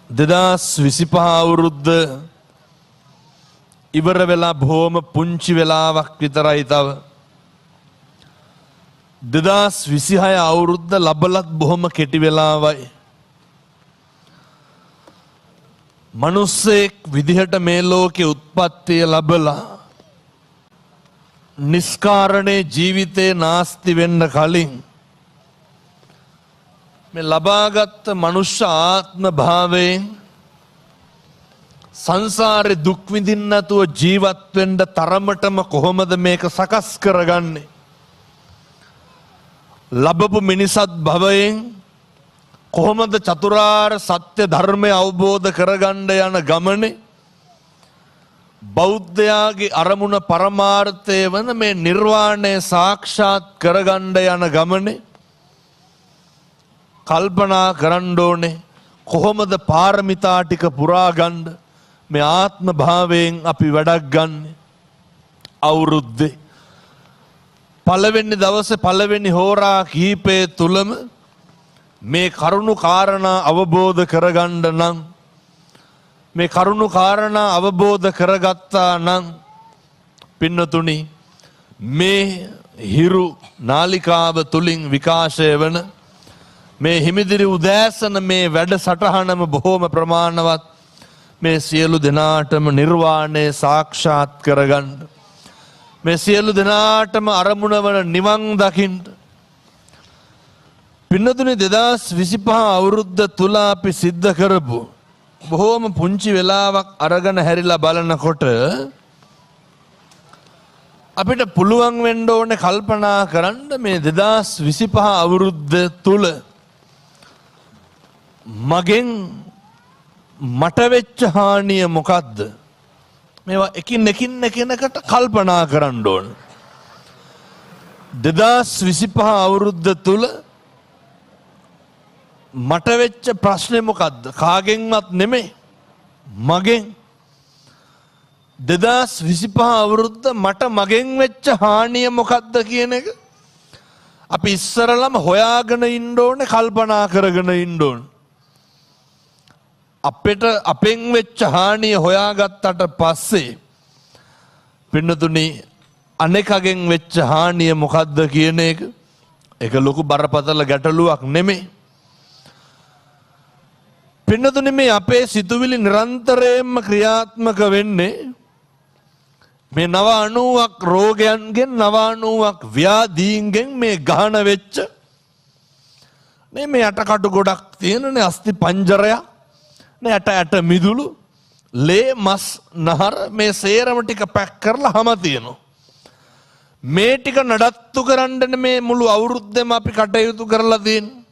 2025 අවුරුද්ද ඉවර වෙලා බොහොම පුංචි වෙලාවක් විතරයි තව. 2026 අවුරුද්ද ලබලත් බොහොම කෙටි වෙලාවයි. මනුස්සයෙක් විදිහට මේ ලෝකේ උත්පත්තිය ලැබලා නිස්කාරණේ ජීවිතේ නාස්ති වෙන්න කලින් මේ ලබාගත් මනුෂ්‍ය ආත්ම භාවයෙන් සංසාරේ දුක් විඳින්න නැතුව ජීවත් වෙන්න තරමටම කොහොමද මේක සකස් කරගන්නේ? ලැබපු මිනිසත් භවයෙන් කොහොමද චතුරාර්ය සත්‍ය ධර්මය අවබෝධ කරගන්න යන ගමනේ බෞද්ධයාගේ අරමුණ පරමාර්ථය වන මේ නිර්වාණය සාක්ෂාත් කරගන්න යන ගමනේ කල්පනා කරන්න ඕනේ කොහොමද පාරමිතා ටික පුරා ගන්න මේ ආත්ම භාවයෙන් අපි වැඩක් ගන්න අවුරුද්දේ පළවෙනි දවසේ පළවෙනි හෝරා කීපේ තුලම මේ කරුණු කාරණා අවබෝධ කරගන්න නම් මේ කරුණු කාරණා අවබෝධ කරගත්තා නම් පින්නතුනි මේ හිරු නාලිකාව තුලින් විකාශය වන මේ හිමිදිරි උදෑසන මේ වැඩ සටහනම බොහෝම ප්‍රමාණවත් මේ සියලු දෙනාටම නිර්වාණය සාක්ෂාත් කරගන්න මේ සියලු දෙනාටම අරමුණ වන නිවන් දකින්න පින්නතුනි 2025 අවුරුද්ද තුල අපි සිද්ධ කරපු බොහෝම පුංචි වෙලාවක් අරගෙන හැරිලා බලනකොට අපිට පුළුවන් වෙන්න ඕනේ කල්පනා කරන්න මේ 2025 අවුරුද්ද තුල මගෙන් මට වෙච්ච හානිය මොකද්ද? මේවා එකිනෙකට කල්පනා කරන්න ඕන. 2025 අවුරුද්ද තුල මට වෙච්ච ප්‍රශ්නේ මොකද්ද? කාගෙන්වත් නෙමෙයි. මගෙන් 2025 අවුරුද්ද මට මගෙන් වෙච්ච හානිය මොකද්ද කියන එක අපි ඉස්සරලම හොයාගෙන ඉන්න ඕනේ, කල්පනා කරගෙන ඉන්න ඕනේ. අපෙන් වෙච්ච හානිය හොයාගත්තට පස්සේ පින්නතුනි අනෙකගෙන් වෙච්ච හානිය මොකද්ද කියන එක ලොකු බරපතල ගැටලුවක් නෙමෙයි. පින්නතුනි මේ අපේ සිතුවිලි නිරන්තරයෙන්ම ක්‍රියාත්මක වෙන්නේ මේ 90ක් රෝගයන්ගෙන් 90ක් ව්‍යාධීන්ගෙන් මේ ගහන වෙච්ච මේ යටකටු ගොඩක් තියෙනනේ අස්ථි පංජරයක් ඇට මිදුළු ලේ මස් නහර මේ සේරම ටික පැක් කරලා හැම තියෙනවා. මේ ටික නඩත්තු කරන්න මේ මුළු අවුරුද්දෙම අපි කටයුතු කරලා තියෙන්නේ.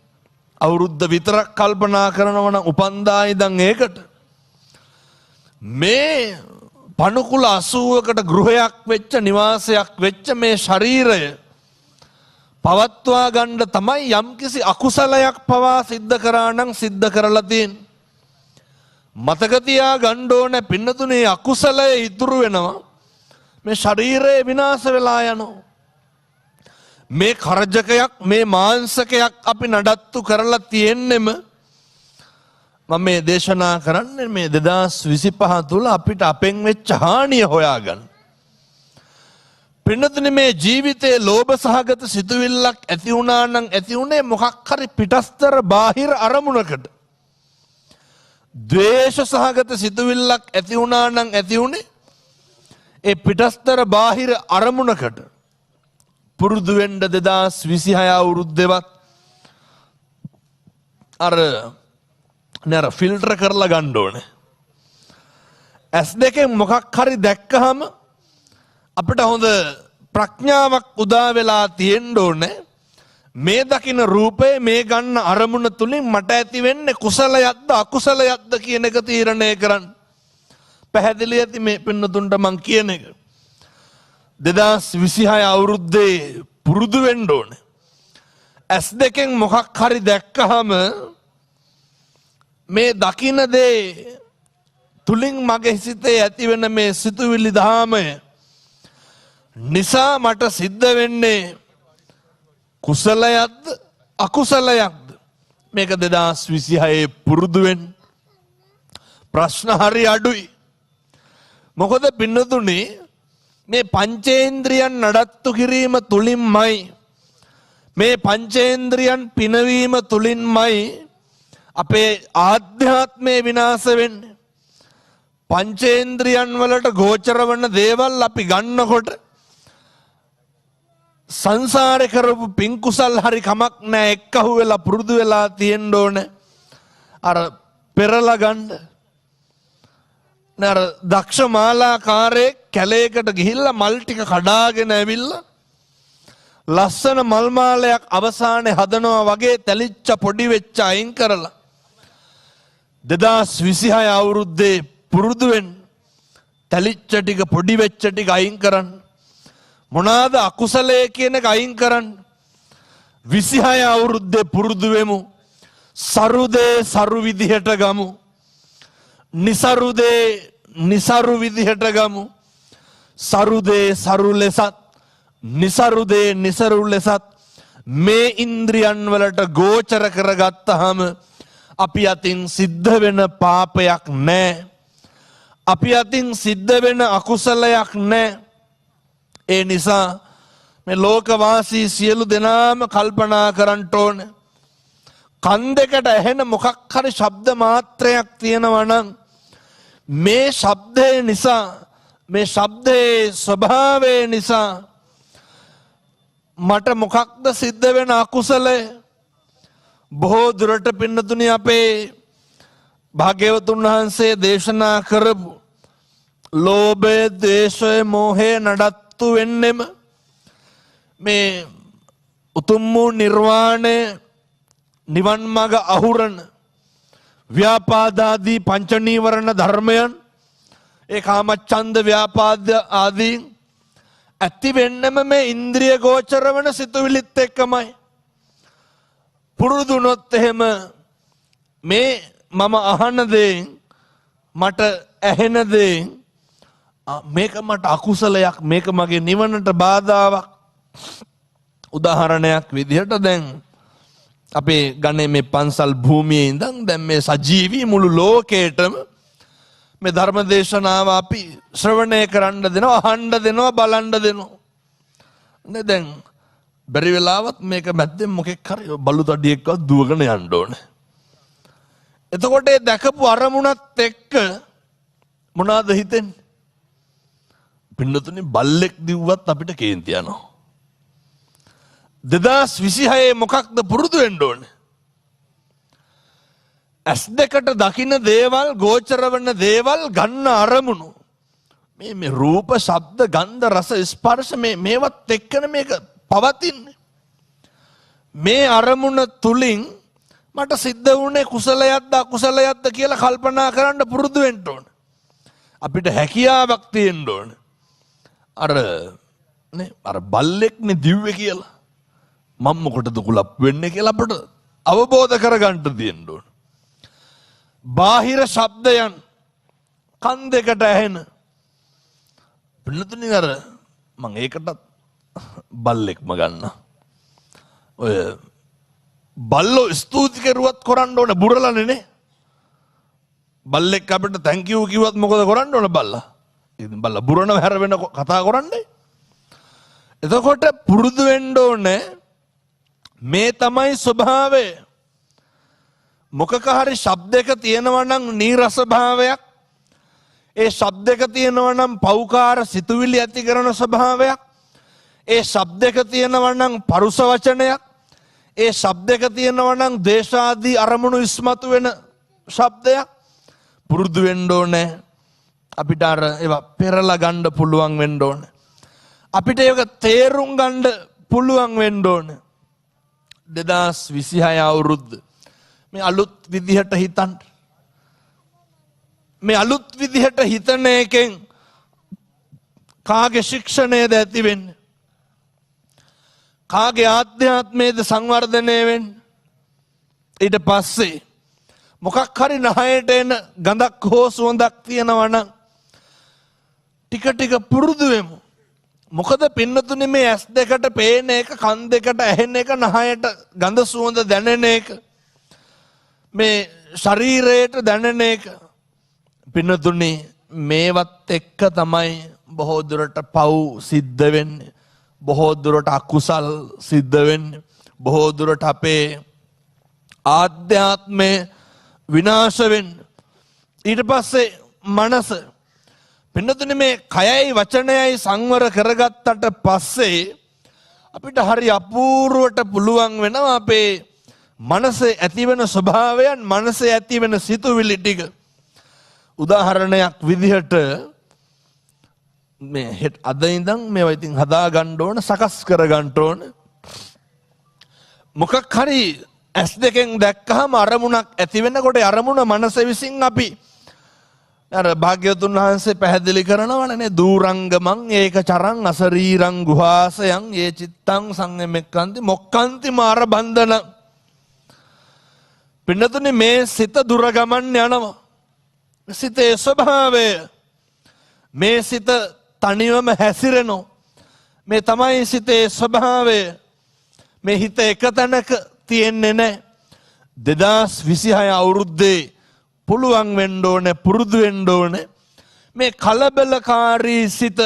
අවුරුද්ද විතරක් කල්පනා කරනවා නම් උපන්දා ඉඳන් ඒකට මේ පණුකුල 80කට ගෘහයක් වෙච්ච නිවාසයක් වෙච්ච මේ ශරීරය පවත්වා ගන්න තමයි යම්කිසි අකුසලයක් පවා සිද්ධ කරා නම් සිද්ධ කරලා තියෙන්නේ. මතක තියා ගන්න ඕනේ පින්නතුනේ අකුසලය ඉතුරු වෙනවා මේ ශරීරය විනාශ වෙලා යනවා. මේ කරජකයක් මේ මාංශකයක් අපි නඩත්තු කරලා තියෙන්නෙම මම මේ දේශනා කරන්නේ මේ 2025 තුල අපිට අපෙන් වෙච්ච හානිය හොයාගන්න. පින්නතුනේ මේ ජීවිතයේ ලෝභ සහගත සිතුවිල්ලක් ඇති වුණා නම් ඇති උනේ මොකක් හරි පිටස්තර බාහිර අරමුණකට. ද්වේෂ සහගත සිතුවිල්ලක් ඇති වුණා නම් ඇති උනේ ඒ පිටස්තර බාහිර අරමුණකට. පුරුදු වෙන්න 2026 අවුරුද්දේවත් අර ෆිල්ටර් කරලා ගන්න ඕනේ. S2 මොකක් හරි දැක්කහම අපිට හොඳ ප්‍රඥාවක් උදා වෙලා තියෙන්න ඕනේ. මේ දකින්න රූපේ මේ ගන්න අරමුණ තුලින් මට ඇති වෙන්නේ කුසලයක්ද අකුසලයක්ද කියන එක තීරණය කරන්න. පැහැදිලි ඇති මේ පින්නතුන්ට මං කියන එක. 2026 අවුරුද්දේ පුරුදු වෙන්න ඕනේ. S2 මොකක් හරි දැක්කහම මේ දකින්න දේ තුලින් මගේ සිතේ ඇති වෙන මේ සිතුවිලි ධාමය නිසා මට සිද්ධ වෙන්නේ කුසලයක්ද අකුසලයක්ද මේක 2026 පුරුදු වෙන්න. ප්‍රශ්න හරි අඩුයි. මොකද පින්නතුනි මේ පංචේන්ද්‍රියන් නඩත්තු කිරීම තුලින්මයි මේ පංචේන්ද්‍රියන් පිනවීම තුලින්මයි අපේ ආධ්‍යාත්මය විනාශ වෙන්නේ. පංචේන්ද්‍රියන් වලට ගෝචර වන දේවල් අපි ගන්නකොට සංසාරේ කරපු පින් කුසල් හරි කමක් නැහැ, එක්කහුව වෙලා පුරුදු වෙලා තියෙන්න ඕනේ. අර පෙරලා ගන්න. නර දක්ෂ මාලාකාරයෙක් කැලේකට ගිහිල්ලා මල් ටික කඩාගෙන ඇවිල්ලා ලස්සන මල් මාලයක් අවසානයේ හදනවා වගේ තැලිච්ච පොඩි වෙච්ච අයින් කරලා 2026 අවුරුද්දේ පුරුදු වෙන්න තැලිච්ච ටික පොඩි වෙච්ච ටික අයින් කරන්න. මොනවාද අකුසලයේ කියන එක අයින් කරන්න. 26 අවුරුද්දේ පුරුදු වෙමු. සරුදේ සරු විදිහට ගමු. නිසරුදේ නිසරු විදිහට ගමු. සරුදේ සරු ලෙසත් නිසරුදේ නිසරු ලෙසත් මේ ඉන්ද්‍රියන් වලට ගෝචර කරගත්තාම අපි අතින් සිද්ධ වෙන පාපයක් නැහැ. අපි අතින් සිද්ධ වෙන අකුසලයක් නැහැ. ඒ නිසා මේ ලෝකවාසී සියලු දෙනාම කල්පනා කරන්න ඕනේ. කන් දෙකට ඇහෙන මොකක් හරි ශබ්ද මාත්‍රයක් තියෙනවා නම් මේ ශබ්දය නිසා මේ ශබ්දයේ ස්වභාවය නිසා මට මොකක්ද සිද්ධ වෙන අකුසලය? බොහෝ දුරට පින්නතුනි අපේ භාග්‍යවතුන් වහන්සේ දේශනා කරපු ලෝභය, ද්වේෂය, මෝහය නඩත්තු වෙන්නෙම මේ උතුම් වූ නිර්වාණය නිවන් මඟ අහුරන ව්‍යාපාදාදී පංච නීවරණ ධර්මයන් ඒ කාමච්ඡන්ද ව්‍යාපාද ආදී ඇති වෙන්නම මේ ඉන්ද්‍රිය ගෝචර වන සිතුවිලිත් එක්කමයි. පුරුදුනොත් එහෙම මේ මම අහන දේ මට ඇහෙන දේ මේක මට අකුසලයක්, මේක මගේ නිවනට බාධාවක්. උදාහරණයක් විදිහට දැන් අපේ ගණේ මේ පන්සල් භූමියේ ඉඳන් දැන් මේ සජීවී මුළු ලෝකේටම මේ ධර්ම දේශනාව අපි ශ්‍රවණය කරන්න දෙනවා, අහන්න දෙනවා, බලන්න දෙනවා. නේ දැන් බැරි වෙලාවත් මේක මැද්දෙන් මොකෙක් හරි බලු තඩියෙක්වත් දුවගෙන යන්න ඕනේ. එතකොට ඒ දැකපු අරමුණත් එක්ක මොනවාද හිතෙන්නේ? පින්නතුනි බල්ලෙක් දිව්වත් අපිට කේන්ති යනවා. 2026 මොකක්ද පුරුදු වෙන්න ඕනේ? ඇස් දෙකට දකින්න දේවල්, ගෝචර වෙන දේවල් ගන්න අරමුණු. මේ රූප, ශබ්ද, ගන්ධ, රස, ස්පර්ශ මේවත් එක්කන මේක පවතින්නේ. මේ අරමුණ තුලින් මට සිද්ධ වුණේ කුසලයක්ද අකුසලයක්ද කියලා කල්පනා කරන්න පුරුදු වෙන්න ඕනේ. අපිට හැකියාවක් තියෙන්න ඕනේ. අර බල්ලෙක්නේ දිව්වේ කියලා මම මොකටද කුලප් වෙන්නේ කියලා අපිට අවබෝධ කරගන්න තියෙන්න ඕන. බාහිර ශබ්දයන් කන් දෙකට ඇහෙන පිළිතුරු අර මම ඒකටත් බල්ලෙක්ම ගන්න. ඔය බල්ලෝ ස්තුති කරුවත් කරන්න ඕන බුරලනේ නේ. බල්ලෙක් අපිට thank you කිව්වත් මොකද කරන්න ඕන බල්ලා? ඉතින් බල්ලා බුරනව හැර වෙන කතා කරන්නේ. එතකොට පුරුදු වෙන්න ඕනේ. මේ තමයි ස්වභාවය. මොකක හරි ශබ්දයක තියෙනවා නම් නීරස භාවයක්, ඒ ශබ්දයක තියෙනවා නම් පෞකාර සිතුවිලි ඇති කරන ස්වභාවයක්, ඒ ශබ්දයක තියෙනවා නම් පරුස වචනයක්, ඒ ශබ්දයක තියෙනවා නම් දේශාදී අරමුණු ඉස්මතු වෙන ශබ්දයක්. පුරුදු වෙන්න ඕනේ. අපිට අර ඒවා පෙරලා ගන්න පුළුවන් වෙන්න ඕනේ. අපිට ඒක තේරුම් ගන්න පුළුවන් වෙන්න ඕනේ. 2026 අවුරුද්ද මේ අලුත් විදිහට හිතන්න. මේ අලුත් විදිහට හිතන එකෙන් කාගේ ශික්ෂණයද ඇති වෙන්නේ? කාගේ ආධ්‍යාත්මයේද සංවර්ධනය වෙන්නේ? ඊට පස්සේ මොකක් හරි නහයට එන ගඳක් හෝ සුවඳක් තියෙනවා නම් ටික ටික පුරුදු වෙමු. මොකද පින්නතුනේ මේ ඇස් දෙකට පේන එක, කන් දෙකට ඇහෙන එක, නහයට ගඳ සුවඳ දැනෙන එක, මේ ශරීරයට දැනෙන එක, පින්නතුනි මේවත් එක්ක තමයි බොහෝ දුරට පව් සිද්ධ වෙන්නේ. බොහෝ දුරට අකුසල් සිද්ධ වෙන්නේ. බොහෝ දුරට අපේ ආධ්‍යාත්මය විනාශ වෙන්නේ. ඊට පස්සේ මනස පින්නතුනි මේ කයයි වචනයයි සංවර කරගත්තට පස්සේ අපිට හරි අපූර්වට පුළුවන් වෙනවා අපේ මනසේ ඇතිවෙන ස්වභාවයන් මනසේ ඇතිවෙන සිතුවිලි ටික. උදාහරණයක් විදිහට මේ අද ඉඳන් මේවා ඉතින් හදා ගන්න ඕන සකස් කර ගන්න ඕන. මොකක් හරි ඇස් දෙකෙන් දැක්කහම අරමුණක් ඇති වෙනකොට අරමුණ මනස විසින් අපි අර භාග්‍යවතුන් වහන්සේ පැහැදිලි කරනවනේ දූරංගමං ඒක චරං අසරීරං ගුහාසයන් ඒ චිත්තං සංයමෙක්කන්ති මොක්කන්ති මාර බන්ධන. පින්නතුනි මේ සිත දුර ගමන් යනවා. සිතේ ස්වභාවය මේ සිත තනිවම හැසිරෙනවා. මේ තමයි සිතේ ස්වභාවය. මේ හිත එක තැනක තියෙන්නේ නැහැ. 2026 අවුරුද්දේ පුළුවන් වෙන්න ඕනේ පුරුදු වෙන්න ඕනේ මේ කලබලකාරී සිත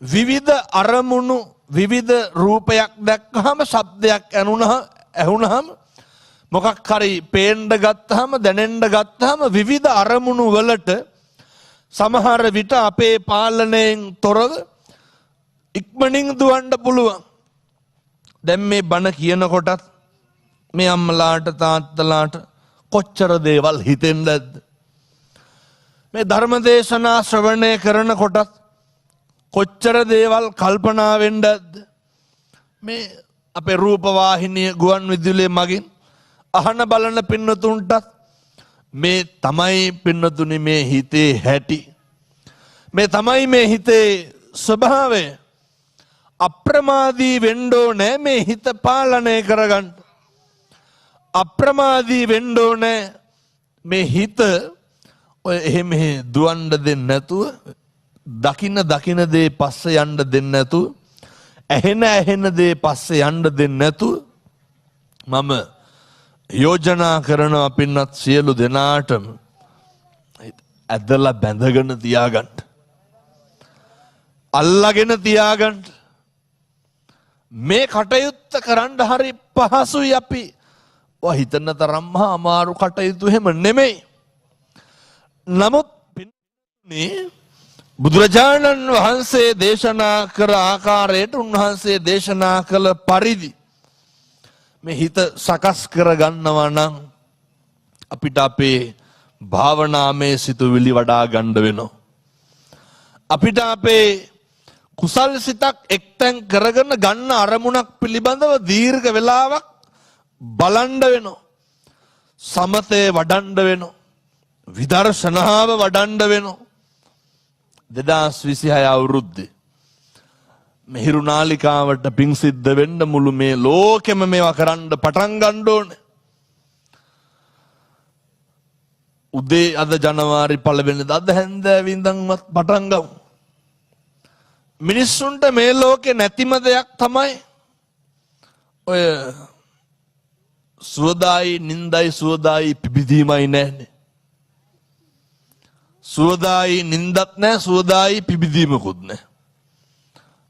විවිධ අරමුණු විවිධ රූපයක් දැක්කහම ශබ්දයක් ඇහුණහම මොකක් හරි පේන්න ගත්තාම දැනෙන්න ගත්තාම විවිධ අරමුණු වලට සමහර විට අපේ පාලනයෙන් තොරව ඉක්මනින් දුවන්න පුළුවන්. දැන් මේ බණ කියනකොටත් මේ අම්මලාට තාත්තලාට කොච්චර දේවල් හිතෙන්නද? මේ ධර්ම දේශනා ශ්‍රවණය කරනකොටත් කොච්චර දේවල් කල්පනා වෙන්නද? මේ අපේ රූප වාහිනිය ගුවන් විදුලිය මගින් අහන බලන පින්නතුන්ටත් මේ තමයි පින්නතුනි මේ හිතේ හැටි. මේ තමයි මේ හිතේ ස්වභාවය. අප්‍රමාදී වෙන්න ඕනේ මේ හිත පාලනය කරගන්න. අප්‍රමාදී වෙන්න ඕනේ මේ හිත ඔය එහෙම දුවන්න දෙන්නේ නැතුව දකින්න දේ පස්සේ යන්න දෙන්නේ නැතුව ඇහෙන දේ පස්සේ යන්න දෙන්නේ නැතුව මම යෝජනා කරනවා පින්නත් සියලු දෙනාටම ඇදලා බැඳගෙන තියාගන්න. අල්ලාගෙන තියාගන්න. මේ කටයුත්ත කරන්න හරි පහසුයි අපි. ඔය හිතන තරම්ම අමාරු කටයුතු එහෙම නෙමෙයි. නමුත් බුදුරජාණන් වහන්සේ දේශනා කර ආකාරයට උන්වහන්සේ දේශනා කළ පරිදි මේ හිත සකස් කර ගන්නවා නම් අපිට අපේ භාවනාමය සිතුවිලි වඩා ගන්න වෙනවා. අපිට අපේ කුසල් සිතක් එක්තැන් කරගෙන ගන්න අරමුණක් පිළිබඳව දීර්ඝ වේලාවක් බලන්න වෙනවා. සමතේ වඩන්න වෙනවා. විදර්ශනාව වඩන්න වෙනවා. 2026 අවුරුද්දේ මෙහිරු නාලිකාවට පිං සිද්ධ වෙන්න මුළු මේ ලෝකෙම මේවා කරන්න පටන් ගන්න ඕනේ. උදේ අද ජනවාරි 1 වෙනිදා අද හැන්දෑවේ ඉඳන්වත් පටන් ගමු. මිනිස්සුන්ට මේ ලෝකේ නැතිම දෙයක් තමයි ඔය සුවදායි නින්දයි සුවදායි පිබිදීමයි නැන්නේ. සුවදායි නින්දත් නැහැ සුවදායි පිබිදීමකුත් නැහැ.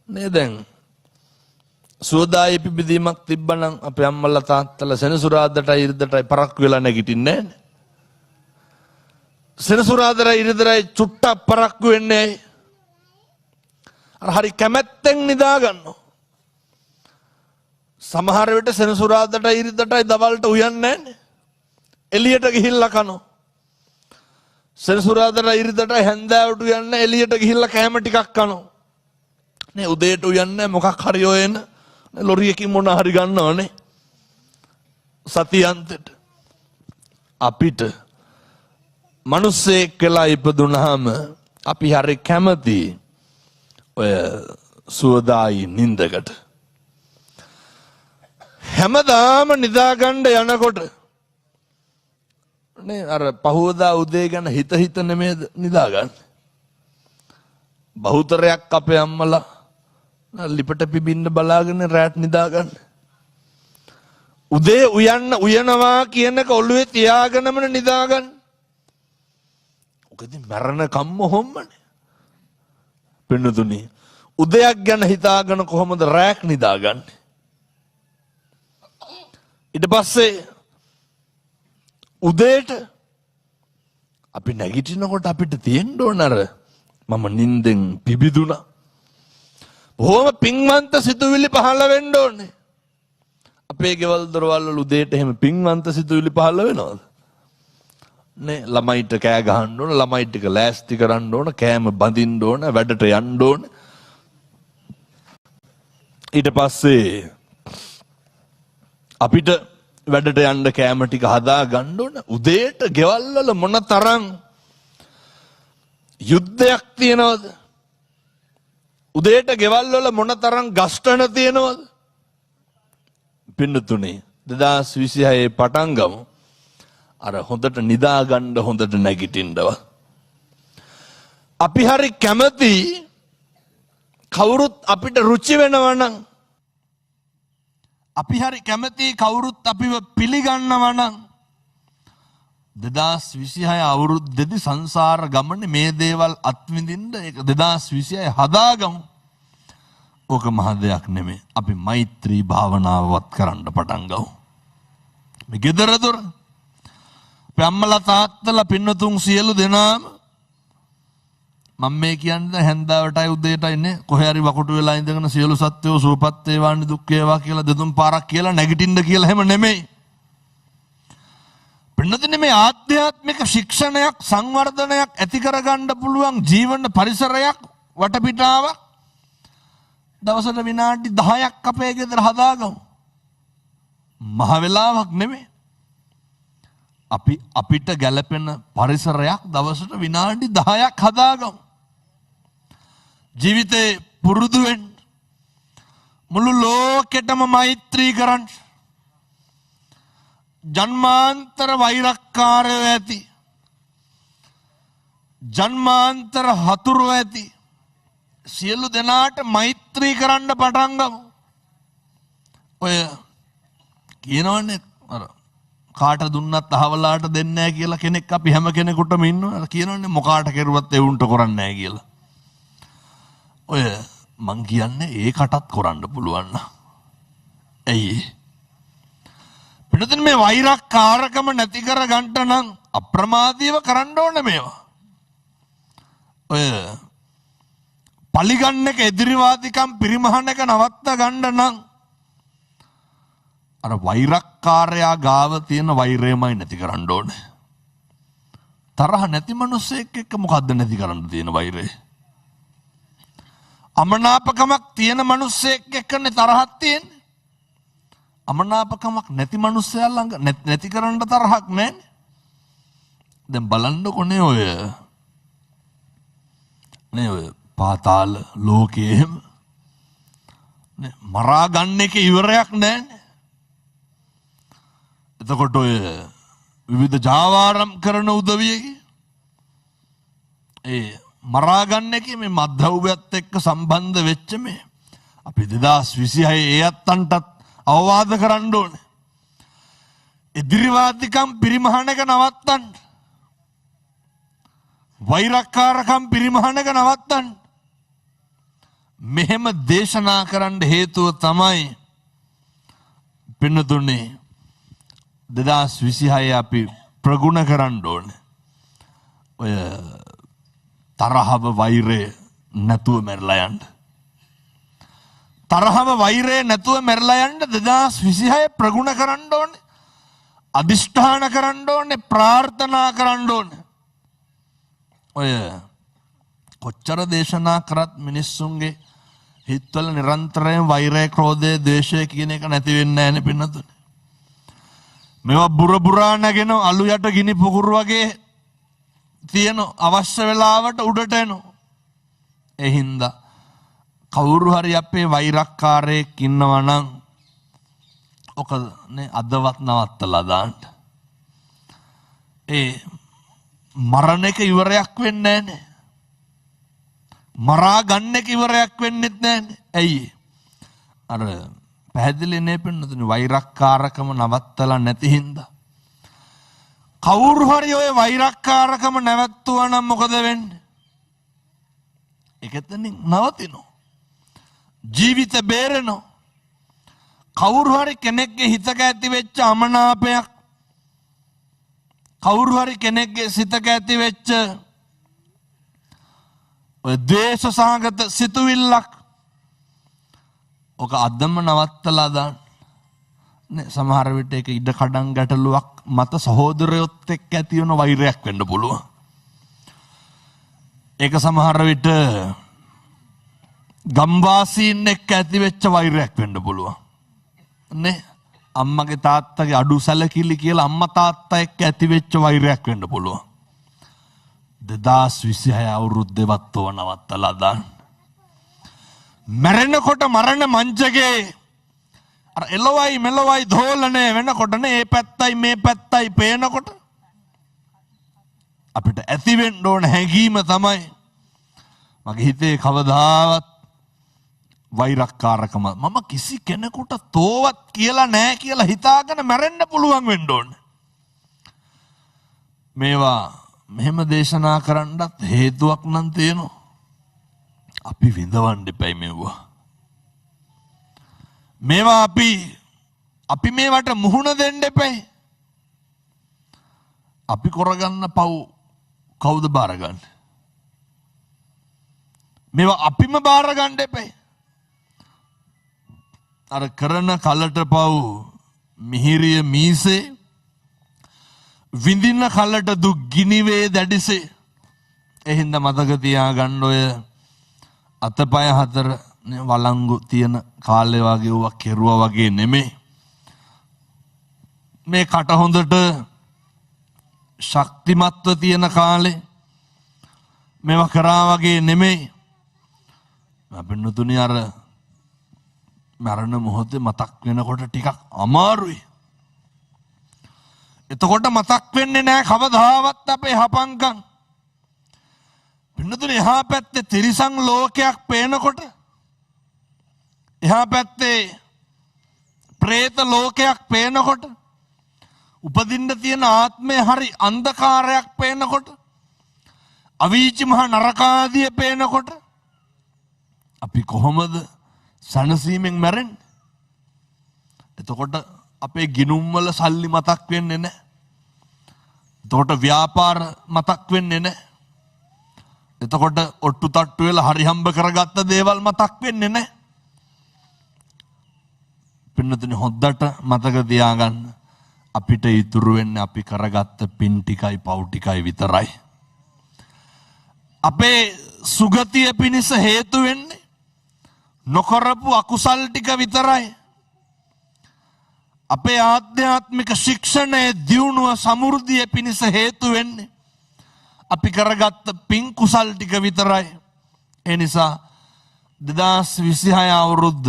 නේ දැන් සුවදායි පිබිදීමක් තිබ්බනම් අපේ අම්මලා තාත්තලා සෙනසුරාදාටයි ඉරිදටයි පරක්කු වෙලා නැගිටින්නේ නැහැ. සෙනසුරාදාටයි ඉරිදටයි චුට්ටක් පරක්කු වෙන්නේ නැහැ. අර හරි කැමැත්තෙන් නිදා ගන්නවා. සමහර විට සෙනසුරාදාටයි ඉරිදටයි දවල්ට උයන්නේ නැන්නේ. එළියට ගිහිල්ලා කනවා. සෙනසුරාදාටයි ඉරිදටයි හැන්දෑවට උයන්නේ එළියට ගිහිල්ලා කෑම ටිකක් කනවා. නේ උදේට උයන්නේ මොකක් හරි ඔයන ලොරියකින් මොන හරි ගන්නවනේ සතියන්තෙට. අපිට මිනිස්සෙක් කියලා ඉපදුනහම අපි හරි කැමති ඔය සුවදායි නින්දකට. හැමදාම නිදාගන්න යනකොට නේ අර පහවදා උදේ ගැන හිත නෙමෙයි නිදාගන්නේ. බහුතරයක් අපේ අම්මලා ලිපට පිබින්න බලාගෙන රැට නිදාගන්න. උදේ උයනවා කියන එක ඔළුවේ තියාගෙනම නිදාගන්න. ඔක ඉතින් මරණකම්ම හොම්මනේ. පින්නතුනි උදයක් ගැන හිතාගෙන කොහොමද රැක් නිදාගන්නේ? ඊට පස්සේ උදේට අපි නැගිටිනකොට අපිට තියෙන්න ඕන අර මම නිින්දෙන් පිබිදුණා. බොහොම පින්වන්ත සිතුවිලි පහළ වෙන්න ඕනේ. අපේ ගෙවල් දොරවල් වල උදේට එහෙම පින්වන්ත සිතුවිලි පහළ වෙනවද? නේ ළමයිට කෑ ගහන්න ඕන, ළමයි ටික ලෑස්ති කරන්න ඕන, කෑම බඳින්න ඕන, වැඩට යන්න ඕන. ඊට පස්සේ අපිට වැඩට යන්න කෑම ටික හදා ගන්න ඕන. උදේට ගෙවල් වල මොන තරම් යුද්ධයක් තියෙනවද? උදේට ගෙවල් වල මොන තරම් ගස්ඨන තියෙනවද? පින්නතුනේ 2026 පටන් ගමු. අර හොඳට නිදා ගන්න, හොඳට නැගිටින්නව. අපි හරි කැමති කවුරුත් අපිට රුචි වෙනවා නම්, අපි හරි කැමති කවුරුත් අපිව පිළිගන්නවා නම් 2026 අවුරුද්දේදී සංසාර ගමනේ මේ දේවල් අත්විඳින්න ඒක 2026 හදාගමු. ඕක මහ දෙයක් නෙමෙයි. අපි මෛත්‍රී භාවනාවවත් කරන්න පටන් ගමු. මේ gedara dora අපේ අම්මලා තාත්තලා පින්නතුන් සියලු දෙනාම මම මේ කියන්නේ හැන්දාවටයි උදේටයි නේ කොහේ හරි වකුටු වෙලා ඉඳගෙන සියලු සත්වෝ සුවපත් වේවා නිදුක් වේවා කියලා දෙතුන් පාරක් කියලා නැගිටින්න කියලා හැම නෙමෙයි. පින්නතුනේ මේ ආධ්‍යාත්මික ශික්ෂණයක් සංවර්ධනයක් ඇති කරගන්න පුළුවන් ජීවන පරිසරයක් වටපිටාවක් දවසට විනාඩි 10ක් අපේ ගෙදර හදාගමු. මහ වෙලාවක් නෙමෙයි. අපිට ගැළපෙන පරිසරයක් දවසට විනාඩි 10ක් හදාගමු. ජීවිතේ පුරුදු වෙන්න. මුළු ලෝකෙටම මෛත්‍රී කරන්න. ජන්මාන්තර වෛරක්කාරයෝ ඇති. ජන්මාන්තර හතුරු ඇති. සියලු දෙනාට මෛත්‍රී කරන්න පටන් ගමු. ඔය කියනවනේ අර කාට දුන්නත් අහවලාට දෙන්නේ නැහැ කියලා කෙනෙක් අපි හැම කෙනෙකුටම ඉන්නවා. කියනවනේ මොකාට කෙරුවත් ඒ උන්ට කරන්නේ නැහැ කියලා. ඔය මං කියන්නේ ඒකටත් කරන්න පුළුවන් නා. ඇයි? පිටතින් මේ වෛරක්කාරකම නැති කර ගන්න නම් අප්‍රමාදීව කරන්න ඕනේ මේවා. ඔය පලිගන්න එක එදිරිවාදිකම් පිරිමහන එක නවත්ත ගන්න නම් අර වෛරක්කාරයා ගාව තියෙන වෛරයමයි නැති කරන්න ඕනේ. තරහ නැති මිනිස්සෙක් එක්ක මොකද්ද නැති කරන්න තියෙන වෛරය? අමනාපකමක් තියෙන මිනිස්සෙක් එක්කනේ තරහක් තියෙන්නේ. අමනාපකමක් නැති මිනිස්සයා ළඟ නැති කරන්න තරහක් නැහැ. දැන් බලන්නකොනේ ඔය පාතාල ලෝකයේ මරා ගන්න එක ඉවරයක් නැහැ. එතකොට ඔය විවිධ ජාවාරම් කරන උදවියගේ ඒ මරා ගන්න එකේ මේ මද්දව්‍යත් එක්ක සම්බන්ධ වෙච්ච මේ අපි 2026 ඒ අත්තන්ටත් අවවාද කරන්න ඕනේ. එදිරිවාදිකම් පිරිමහන එක නවත්තන්න. වෛරක්කාරකම් පිරිමහන එක නවත්තන්න. මෙහෙම දේශනා කරන්න හේතුව තමයි පින්නතුනේ 2026 අපි ප්‍රගුණ කරන්න ඕනේ. ඔය තරහව වෛරය නැතුව මැරලා යන්න. තරහව වෛරය නැතුව මැරලා යන්න 2026 ප්‍රගුණ කරන්න ඕනේ. අදිෂ්ඨාන කරන්න ඕනේ, ප්‍රාර්ථනා කරන්න ඕනේ. ඔය කොච්චර දේශනා කරත් මිනිස්සුන්ගේ හිතවල නිරන්තරයෙන් වෛරය, ක්‍රෝධය, ද්වේෂය කියන එක නැති වෙන්නේ නැහැ නේ පින්නතුනේ. මේවා බුරා නැගෙන අලු යට ගිනි පුකුරු වගේ තියෙන අවශ්‍ය වෙලාවට උඩට එනවා. ඒ හින්දා කවුරු හරි අපේ වෛරක්කාරයෙක් ඉන්නවා නම් ඔක නේ අදවත් නවත්තලා දාන්න. ඒ මරණ එක ඉවරයක් වෙන්නේ නැහනේ. මරා ගන්න එක ඉවරයක් වෙන්නෙත් නැහනේ. ඇයි? අර පැහැදිලි නේ පින්නතුනේ වෛරක්කාරකම නවත්තලා නැති හින්දා කවුරු හරි ඔය වෛරක්කාරකම නැවැත්තුවා නම් මොකද වෙන්නේ? ඒක එතනින් නවතිනවා. ජීවිත බේරෙනවා. කවුරු හරි කෙනෙක්ගේ හිතක ඇති වෙච්ච අමනාපයක්, කවුරු හරි කෙනෙක්ගේ සිතක ඇති වෙච්ච ඔය ද්වේෂ සහගත සිතුවිල්ලක්, ඔක අදම නවත්තලා දාන්න. නේ සමහර විට ඒක ඉඩ කඩන් ගැටලුවක් මත සහෝදරයොත් එක්ක ඇති වෙන වෛරයක් වෙන්න පුළුවන්. ඒක සමහර විට ගම්වාසීන් එක්ක ඇති වෙච්ච වෛරයක් වෙන්න පුළුවන්. නේ අම්මගේ තාත්තගේ අඩු සැලකිලි කියලා අම්මා තාත්තා එක්ක ඇති වෙච්ච වෛරයක් වෙන්න පුළුවන්. 2026 අවුරුද්දේවත් ඔව නවත්තලා දාන්න. මැරෙනකොට මරණ මංචකේ අර එළවයි මෙලවයි දෝලණය වෙනකොටනේ මේ පැත්තයි මේ පැත්තයි පේනකොට අපිට ඇති වෙන්න ඕන හැඟීම තමයි මගේ හිතේ කවදාවත් වෛරක්කාරකම මම කිසි කෙනෙකුට තෝවත් කියලා නැහැ කියලා හිතාගෙන මැරෙන්න පුළුවන් වෙන්න ඕනේ. මේවා මෙහෙම දේශනා කරන්නත් හේතුවක් නම් තියෙනවා. අපි විඳවන්න දෙපයි මෙවුවා. මේවා අපි මේවට මුහුණ දෙන්න දෙපයි. අපි කරගන්න පව් කවුද බාරගන්නේ? මේවා අපිම බාරගන්න දෙපයි. අර කරන කලට පව් මිහිරිය මීසේ විඳින කලට දුක් ගිනිවේ දැඩිසේ. එහෙනම් මතක තියාගන්න ඔය අතපය හතර වළංගු තියෙන කාලේ වගේ වක් කෙරුවා වගේ නෙමෙයි. මේ කට හොඳට ශක්තිමත්ව තියෙන කාලේ මේවා කරා වගේ නෙමෙයි. අපින්නුතුනි අර මරණ මොහොතේ මතක් වෙනකොට ටිකක් අමාරුයි. එතකොට මතක් වෙන්නේ නැහැ කවදාවත් අපේ හපංකම්. පින්නතුනේ එහා පැත්තේ තිරිසන් ලෝකයක් පේනකොට, එහා පැත්තේ പ്രേත ලෝකයක් පේනකොට, උපදින්න තියෙන ආත්මය හරි අන්ධකාරයක් පේනකොට, අවීචි මහ නරකාදිය පේනකොට අපි කොහොමද සනසීමෙන් මැරෙන්නේ? එතකොට අපේ ගිනුම් වල සල්ලි මතක් වෙන්නේ නැහැ. එතකොට ව්‍යාපාර මතක් වෙන්නේ නැහැ. එතකොට ඔට්ටු තට්ටු වෙලා හරි හම්බ කරගත්ත දේවල් මතක් වෙන්නේ නැහැ. පින්නතුනි හොද්දට මතක තියාගන්න අපිට ඉතුරු වෙන්නේ අපි කරගත්ත පින් ටිකයි පව් ටිකයි විතරයි. අපේ සුගතිය පිණිස හේතු වෙන්නේ නොකරපු අකුසල් ටික විතරයි. අපේ ආධ්‍යාත්මික ශික්ෂණයේ දියුණුව සමෘද්ධිය පිණිස හේතු වෙන්නේ අපි කරගත්ත පින් කුසල් ටික විතරයි. ඒ නිසා 2026 අවුරුද්ද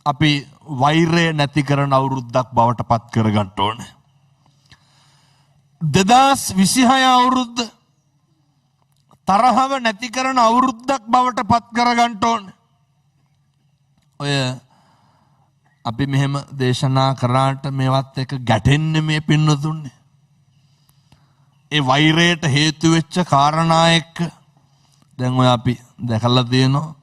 අපි වෛරය නැති කරන අවුරුද්දක් බවට පත් කරගන්න ඕනේ. 2026 අවුරුද්ද තරහව නැති කරන අවුරුද්දක් බවට පත් කරගන්න ඕනේ. ඔය අපි මෙහෙම දේශනා කරාට මේවත් එක ගැටෙන්නේ මේ පින්නතුන්නේ. ඒ වෛරයට හේතු වෙච්ච කාරණා එක්ක දැන් ඔය අපි දැකලා තියෙනවා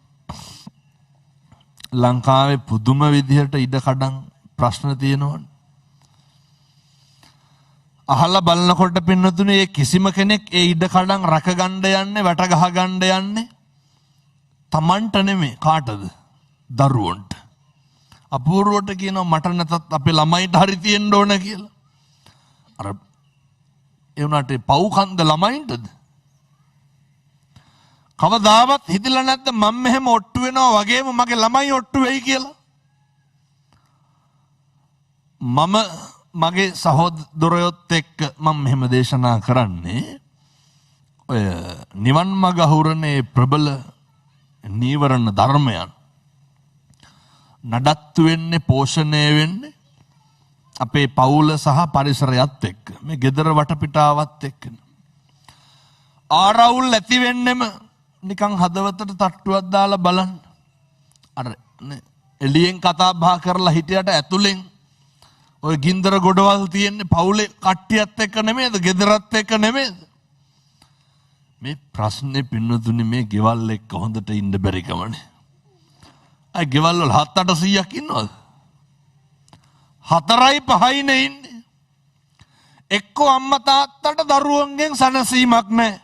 ලංකාවේ පුදුම විදිහට ඉඩ කඩන් ප්‍රශ්න තියෙනවනේ. අහලා බලනකොට පින්නතුනේ ඒ කිසිම කෙනෙක් ඒ ඉඩ කඩන් රැක ගන්න යන්නේ වැට ගහ ගන්න යන්නේ Tamanට නෙමෙයි. කාටද? දරුවන්ට. අපූර්වට කියනවා මට නැතත් අපේ ළමයින්ට හරි තියෙන්න ඕන කියලා. අර ඒ උනාට පව් කන්ද ළමයින්ටද? කවදාවත් හිතලා නැද්ද මම මෙහෙම ඔට්ටු වෙනවා වගේම මගේ ළමයි ඔට්ටු වෙයි කියලා? මම මගේ සහෝදරයොත් එක්ක මම මෙහෙම දේශනා කරන්නේ ඔය නිවන් මඟ අහුරනේ ප්‍රබල නීවරණ ධර්මයන් නඩත්තු වෙන්නේ පෝෂණය වෙන්නේ අපේ පවුල සහ පරිසරයත් එක්ක මේ ගෙදර වටපිටාවත් එක්ක. ආරවුල් ඇති වෙන්නෙම නිකන් හදවතට තට්ටුවක් දාලා බලන්න. අර එළියෙන් කතා බහ කරලා හිටියට ඇතුලෙන් ඔය ගින්දර ගොඩවල් තියෙන්නේ පවුලේ කට්ටියත් එක්ක නෙමෙයිද? ගෙදරත් එක්ක නෙමෙයිද? මේ ප්‍රශ්නේ පින්නතුනි මේ ගෙවල් එක්ක හොඳට ඉන්න බැරි කමනේ. අය ගෙවල් වල 7-800ක් ඉන්නවද? 4-5යි නේ ඉන්නේ. එක්ක අම්මා තාත්තට දරුවන්ගෙන් සැනසීමක් නැහැ.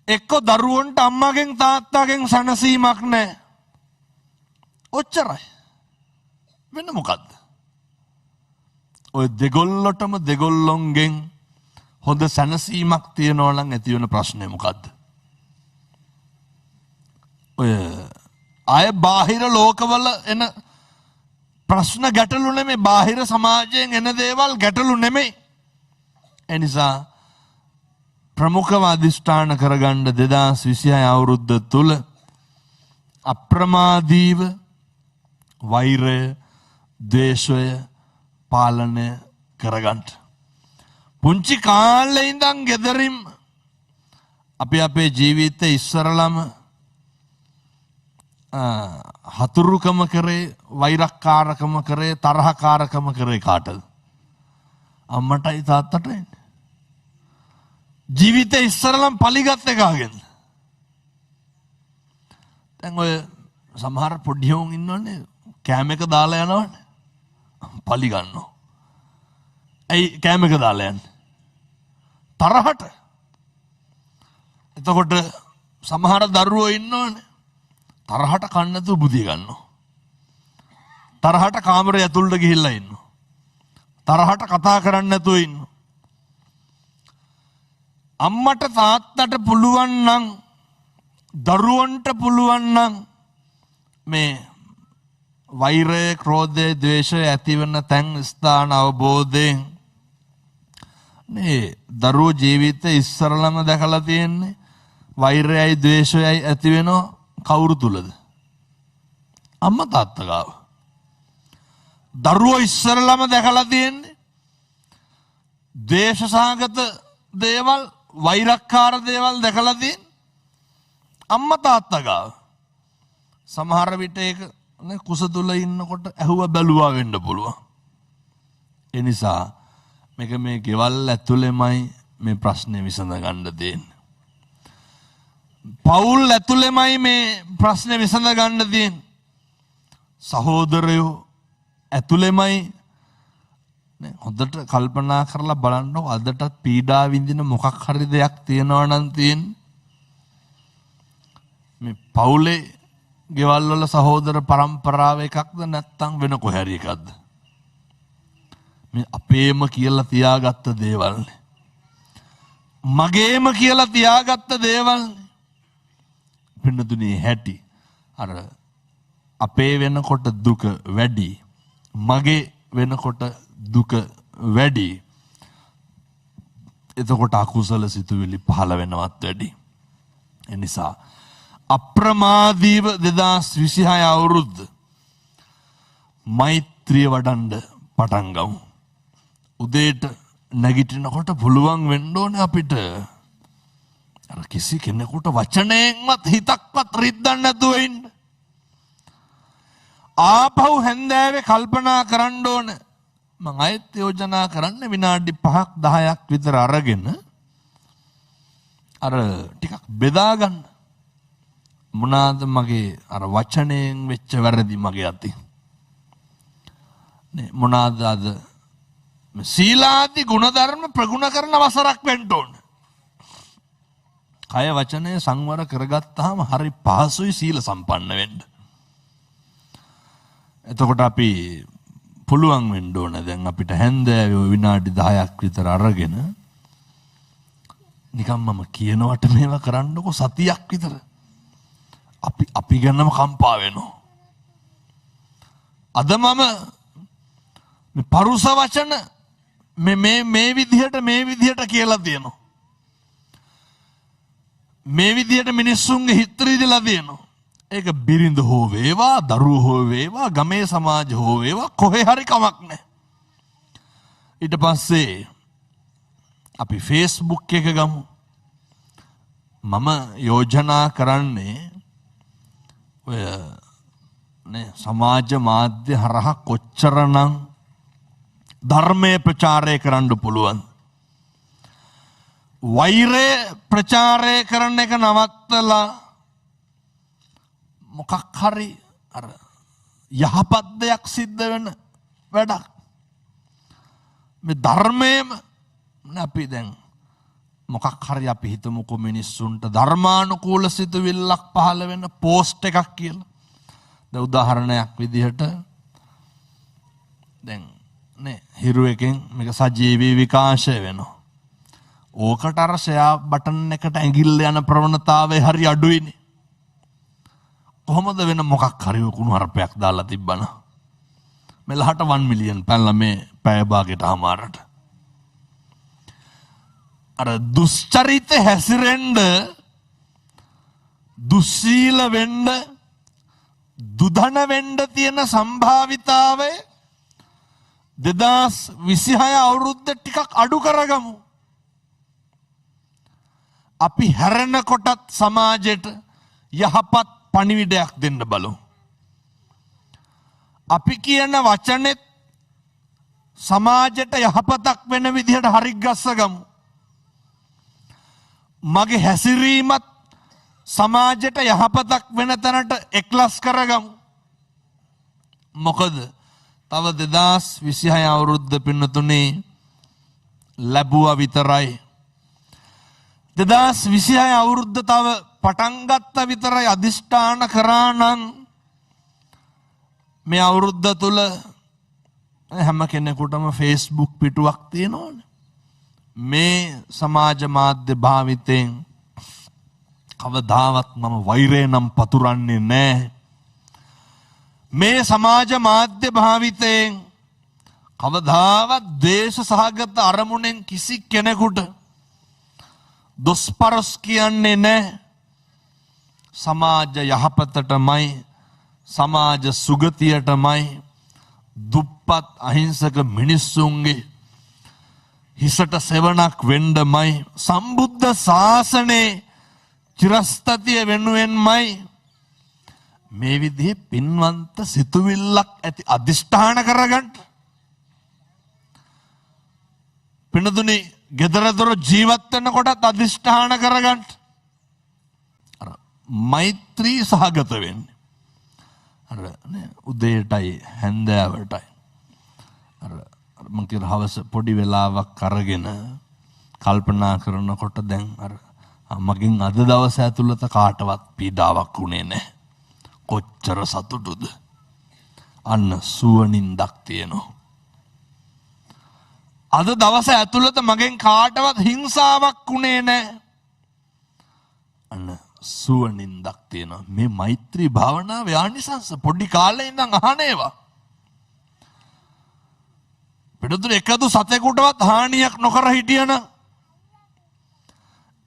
එක්ක දරුවන්ට අම්මාගෙන් තාත්තාගෙන් සැනසීමක් නැහැ. ඔච්චරයි. වෙන මොකද්ද? ඔය දෙගොල්ලටම දෙගොල්ලොන්ගෙන් හොඳ සැනසීමක් තියනවා නම් ඇති වෙන ප්‍රශ්නේ මොකද්ද? ඔය ආය බාහිර ලෝකවල එන ප්‍රශ්න ගැටලු නෙමෙයි, බාහිර සමාජයෙන් එන දේවල් ගැටලු නෙමෙයි. එනිසා ප්‍රමුඛව අධිෂ්ඨාන කරගන්න 2026 අවුරුද්ද තුල අප්‍රමාදීව වෛරය, ද්වේෂය පාලනය කරගන්න. පුංචි කාලේ ඉඳන් ගෙදරින් අපි අපේ ජීවිතේ ඉස්සරලම හතුරුකම කරේ, වෛරක්කාරකම කරේ, තරහකාරකම කරේ කාටද? අම්මටයි තාත්තටයි. ජීවිතේ ඉස්සරලම පලිගත් එකගෙන්. දැන් ඔය සමහර පොඩි හොන් ඉන්නවනේ කෑම එක දාලා යනවනේ. පලි ගන්නවා. ඇයි කෑම එක දාලා යන්නේ? තරහට. එතකොට සමහර දරුවෝ ඉන්නවනේ තරහට කන්න නැතුව බුදිය ගන්නවා. තරහට කාමරය ඇතුළට ගිහිල්ලා ඉන්නවා. තරහට කතා කරන්න නැතුව ඉන්නවා. අම්මට තාත්තට පුළුවන් නම් දරුවන්ට පුළුවන් නම් මේ වෛරය, ක්‍රෝධය, ද්වේෂය ඇතිවෙන තැන් ස්ථාන අවබෝධයෙන් නේ දරුවෝ ජීවිතේ ඉස්සරලම දැකලා තියෙන්නේ වෛරයයි ද්වේෂයයි ඇති වෙනවා කවුරු තුලද? අම්මා තාත්තා ගාව. දරුවෝ ඉස්සරලම දැකලා තියෙන්නේ ද්වේෂසහගත දේවල්, වෛරක්කාර දේවල් දැකලා තියෙන්නේ අම්මා තාත්තා ගාව. සමහර විට ඒක කුස තුල ඉන්නකොට ඇහුව බැලුවා වෙන්න පුළුවන්. ඒ නිසා මේක මේ ගෙවල් ඇතුළෙමයි මේ ප්‍රශ්නේ විසඳ ගන්න දෙන්නේ. පවුල් ඇතුළෙමයි මේ ප්‍රශ්නේ විසඳ ගන්න දෙන්නේ. සහෝදරයෝ ඇතුළෙමයි. හොඳට කල්පනා කරලා බලන්න අදටත් පීඩා විඳින මොකක් හරි දෙයක් තියෙනවා නම් තියෙන්නේ මේ පවුලේ ගෙවල් වල සහෝදර පරම්පරාව එකක්ද නැත්නම් වෙන කොහරි එකක්ද? මේ අපේම කියලා තියාගත්ත දේවල්. මගේම කියලා තියාගත්ත දේවල්. පින්නතුනේ හැටි අර අපේ වෙනකොට දුක වැඩි, මගේ වෙනකොට දුක වැඩි. එතකොට අකුසල සිතුවිලි පහළ වෙනවත් වැඩි. ඒ නිසා අප්‍රමාදීව 2026 අවුරුද්ද මෛත්‍රිය වඩන්න පටන් ගමු. උදේට නැගිටිනකොට පුළුවන් වෙන්න ඕනේ අපිට අර කිසි කෙනෙකුට වචනයෙන්වත් හිතක්වත් රිද්දන්න නැතුව ඉන්න. ආපහු හැන්දෑවේ කල්පනා කරන්න ඕනේ. මම අයත් යෝජනා කරන්නේ විනාඩි 5ක් 10ක් විතර අරගෙන අර ටිකක් බෙදා ගන්න. මොනවාද මගේ අර වචනයෙන් වෙච්ච වැරදි මගේ අතින්? නේ මොනවාද අද සීලාදී ගුණධර්ම ප්‍රගුණ කරන වසරක් වෙන්න ඕන. කය වචනය සංවර කරගත්තාම හරි පහසුයි සීල සම්පන්න වෙන්න. එතකොට අපි පුළුවන් වෙන්න ඕන දැන් අපිට හැන්දෑවේ විනාඩි 10ක් විතර අරගෙන නිකන් මම කියනවට මේවා කරන්නකො සතියක් විතර. අපි ගැනම කම්පා වෙනවා. අද මම පරුස වචන මේ විදිහට කියලා තියෙනවා. මේ විදිහට මිනිස්සුන්ගේ හිත රිදලා තියෙනවා. ඒක බිරිඳ හෝ වේවා, දරුවෝ හෝ වේවා, ගමේ සමාජ හෝ වේවා, කොහේ හරි කමක් නැහැ. ඊට පස්සේ අපි Facebook එක ගමු. මම යෝජනා කරන්නේ ඔය නේ සමාජ මාධ්‍ය හරහා කොච්චරනම් ධර්මයේ ප්‍රචාරය කරන්න පුළුවන්. වෛරය ප්‍රචාරය කරන එක නවත්තලා මොකක් හරි අර යහපත් දෙයක් සිද්ධ වෙන වැඩක්. මේ ධර්මයේම අපි දැන් මොකක් හරි අපි හිතමුකෝ මිනිස්සුන්ට ධර්මානුකූල සිතුවිල්ලක් පහළ වෙන පෝස්ට් එකක් කියලා. දැන් උදාහරණයක් විදිහට දැන් නේ හිරු එකෙන් මේක සජීවී විකාශය වෙනවා. ඕකට අර ෂෙයා බටන් එකට ඇඟිල්ල යන ප්‍රවණතාවය හරි අඩුයිනේ. කොහොමද වෙන මොකක් හරි කුණු හරපයක් දාලා තිබ්බන. මෙලහට 1 මිලියන් පැනලා මේ පැය භාගයට අමාරට. අර දුස්චරිත හැසිරෙන්න දුස්සීල වෙන්න දුධන වෙන්න තියෙන සම්භාවිතාවය 2026 අවුරුද්ද ටිකක් අඩු කරගමු. අපි හැරෙනකොටත් සමාජයට යහපත් පණිවිඩයක් දෙන්න බලමු. අපි කියන වචනෙත් සමාජයට යහපතක් වෙන විදිහට හරි ගස්සගමු. මගේ හැසිරීමත් සමාජයට යහපතක් වෙන තැනට එක්ලස් කරගමු. මොකද තව 2026 අවුරුද්ද පින්නතුනේ ලැබුවා විතරයි. 2026 අවුරුද්ද තව පටන් ගත්ත විතරයි අදිෂ්ඨාන කරා නම් මේ අවුරුද්ද තුල හැම කෙනෙකුටම Facebook පිටුවක් තියෙනවනේ. මේ සමාජ මාධ්‍ය භාවිතයෙන් කවදාවත් මම වෛරය නම් පතුරන්නේ නැහැ. මේ සමාජ මාධ්‍ය භාවිතයෙන් කවදාවත් දේශ සහගත අරමුණෙන් කිසි කෙනෙකුට දොස්පරස් කියන්නේ නැහැ. සමාජ යහපතටමයි සමාජ සුගතියටමයි දුප්පත් අහිංසක මිනිස්සුන්ගේ හිසට සෙවණක් වෙන්නමයි සම්බුද්ධ ශාසනයේ චිරස්ථිතිය වෙනුවෙන්මයි මේ විදිහේ පින්වන්ත සිතුවිල්ලක් ඇති අදිෂ්ඨාන කරගන්න. පිනදුනි gedara dora ජීවත් වෙනකොටත් අදිෂ්ඨාන කරගන්න. අර මෛත්‍රී සහගත වෙන්නේ. අර නේ උදේටයි හැන්දෑවටයි. අර මං කියන හවස පොඩි වෙලාවක් අරගෙන කල්පනා කරනකොට දැන් අර මගෙන් අද දවස ඇතුළත කාටවත් පීඩාවක් වුණේ නැහැ. කොච්චර සතුටුද. අන්න සුවනින්දක් තියෙනවා. අද දවස ඇතුළත මගෙන් කාටවත් හිංසාවක් වුණේ නැහැ. අන්න සුවනින්දක් තියෙනවා. මේ මෛත්‍රී භාවනාවේ ආනිසංස පොඩි කාලේ ඉඳන් අහන ඒවා. පිටුතුන එකදු සතෙකුටවත් හානියක් නොකර හිටියන.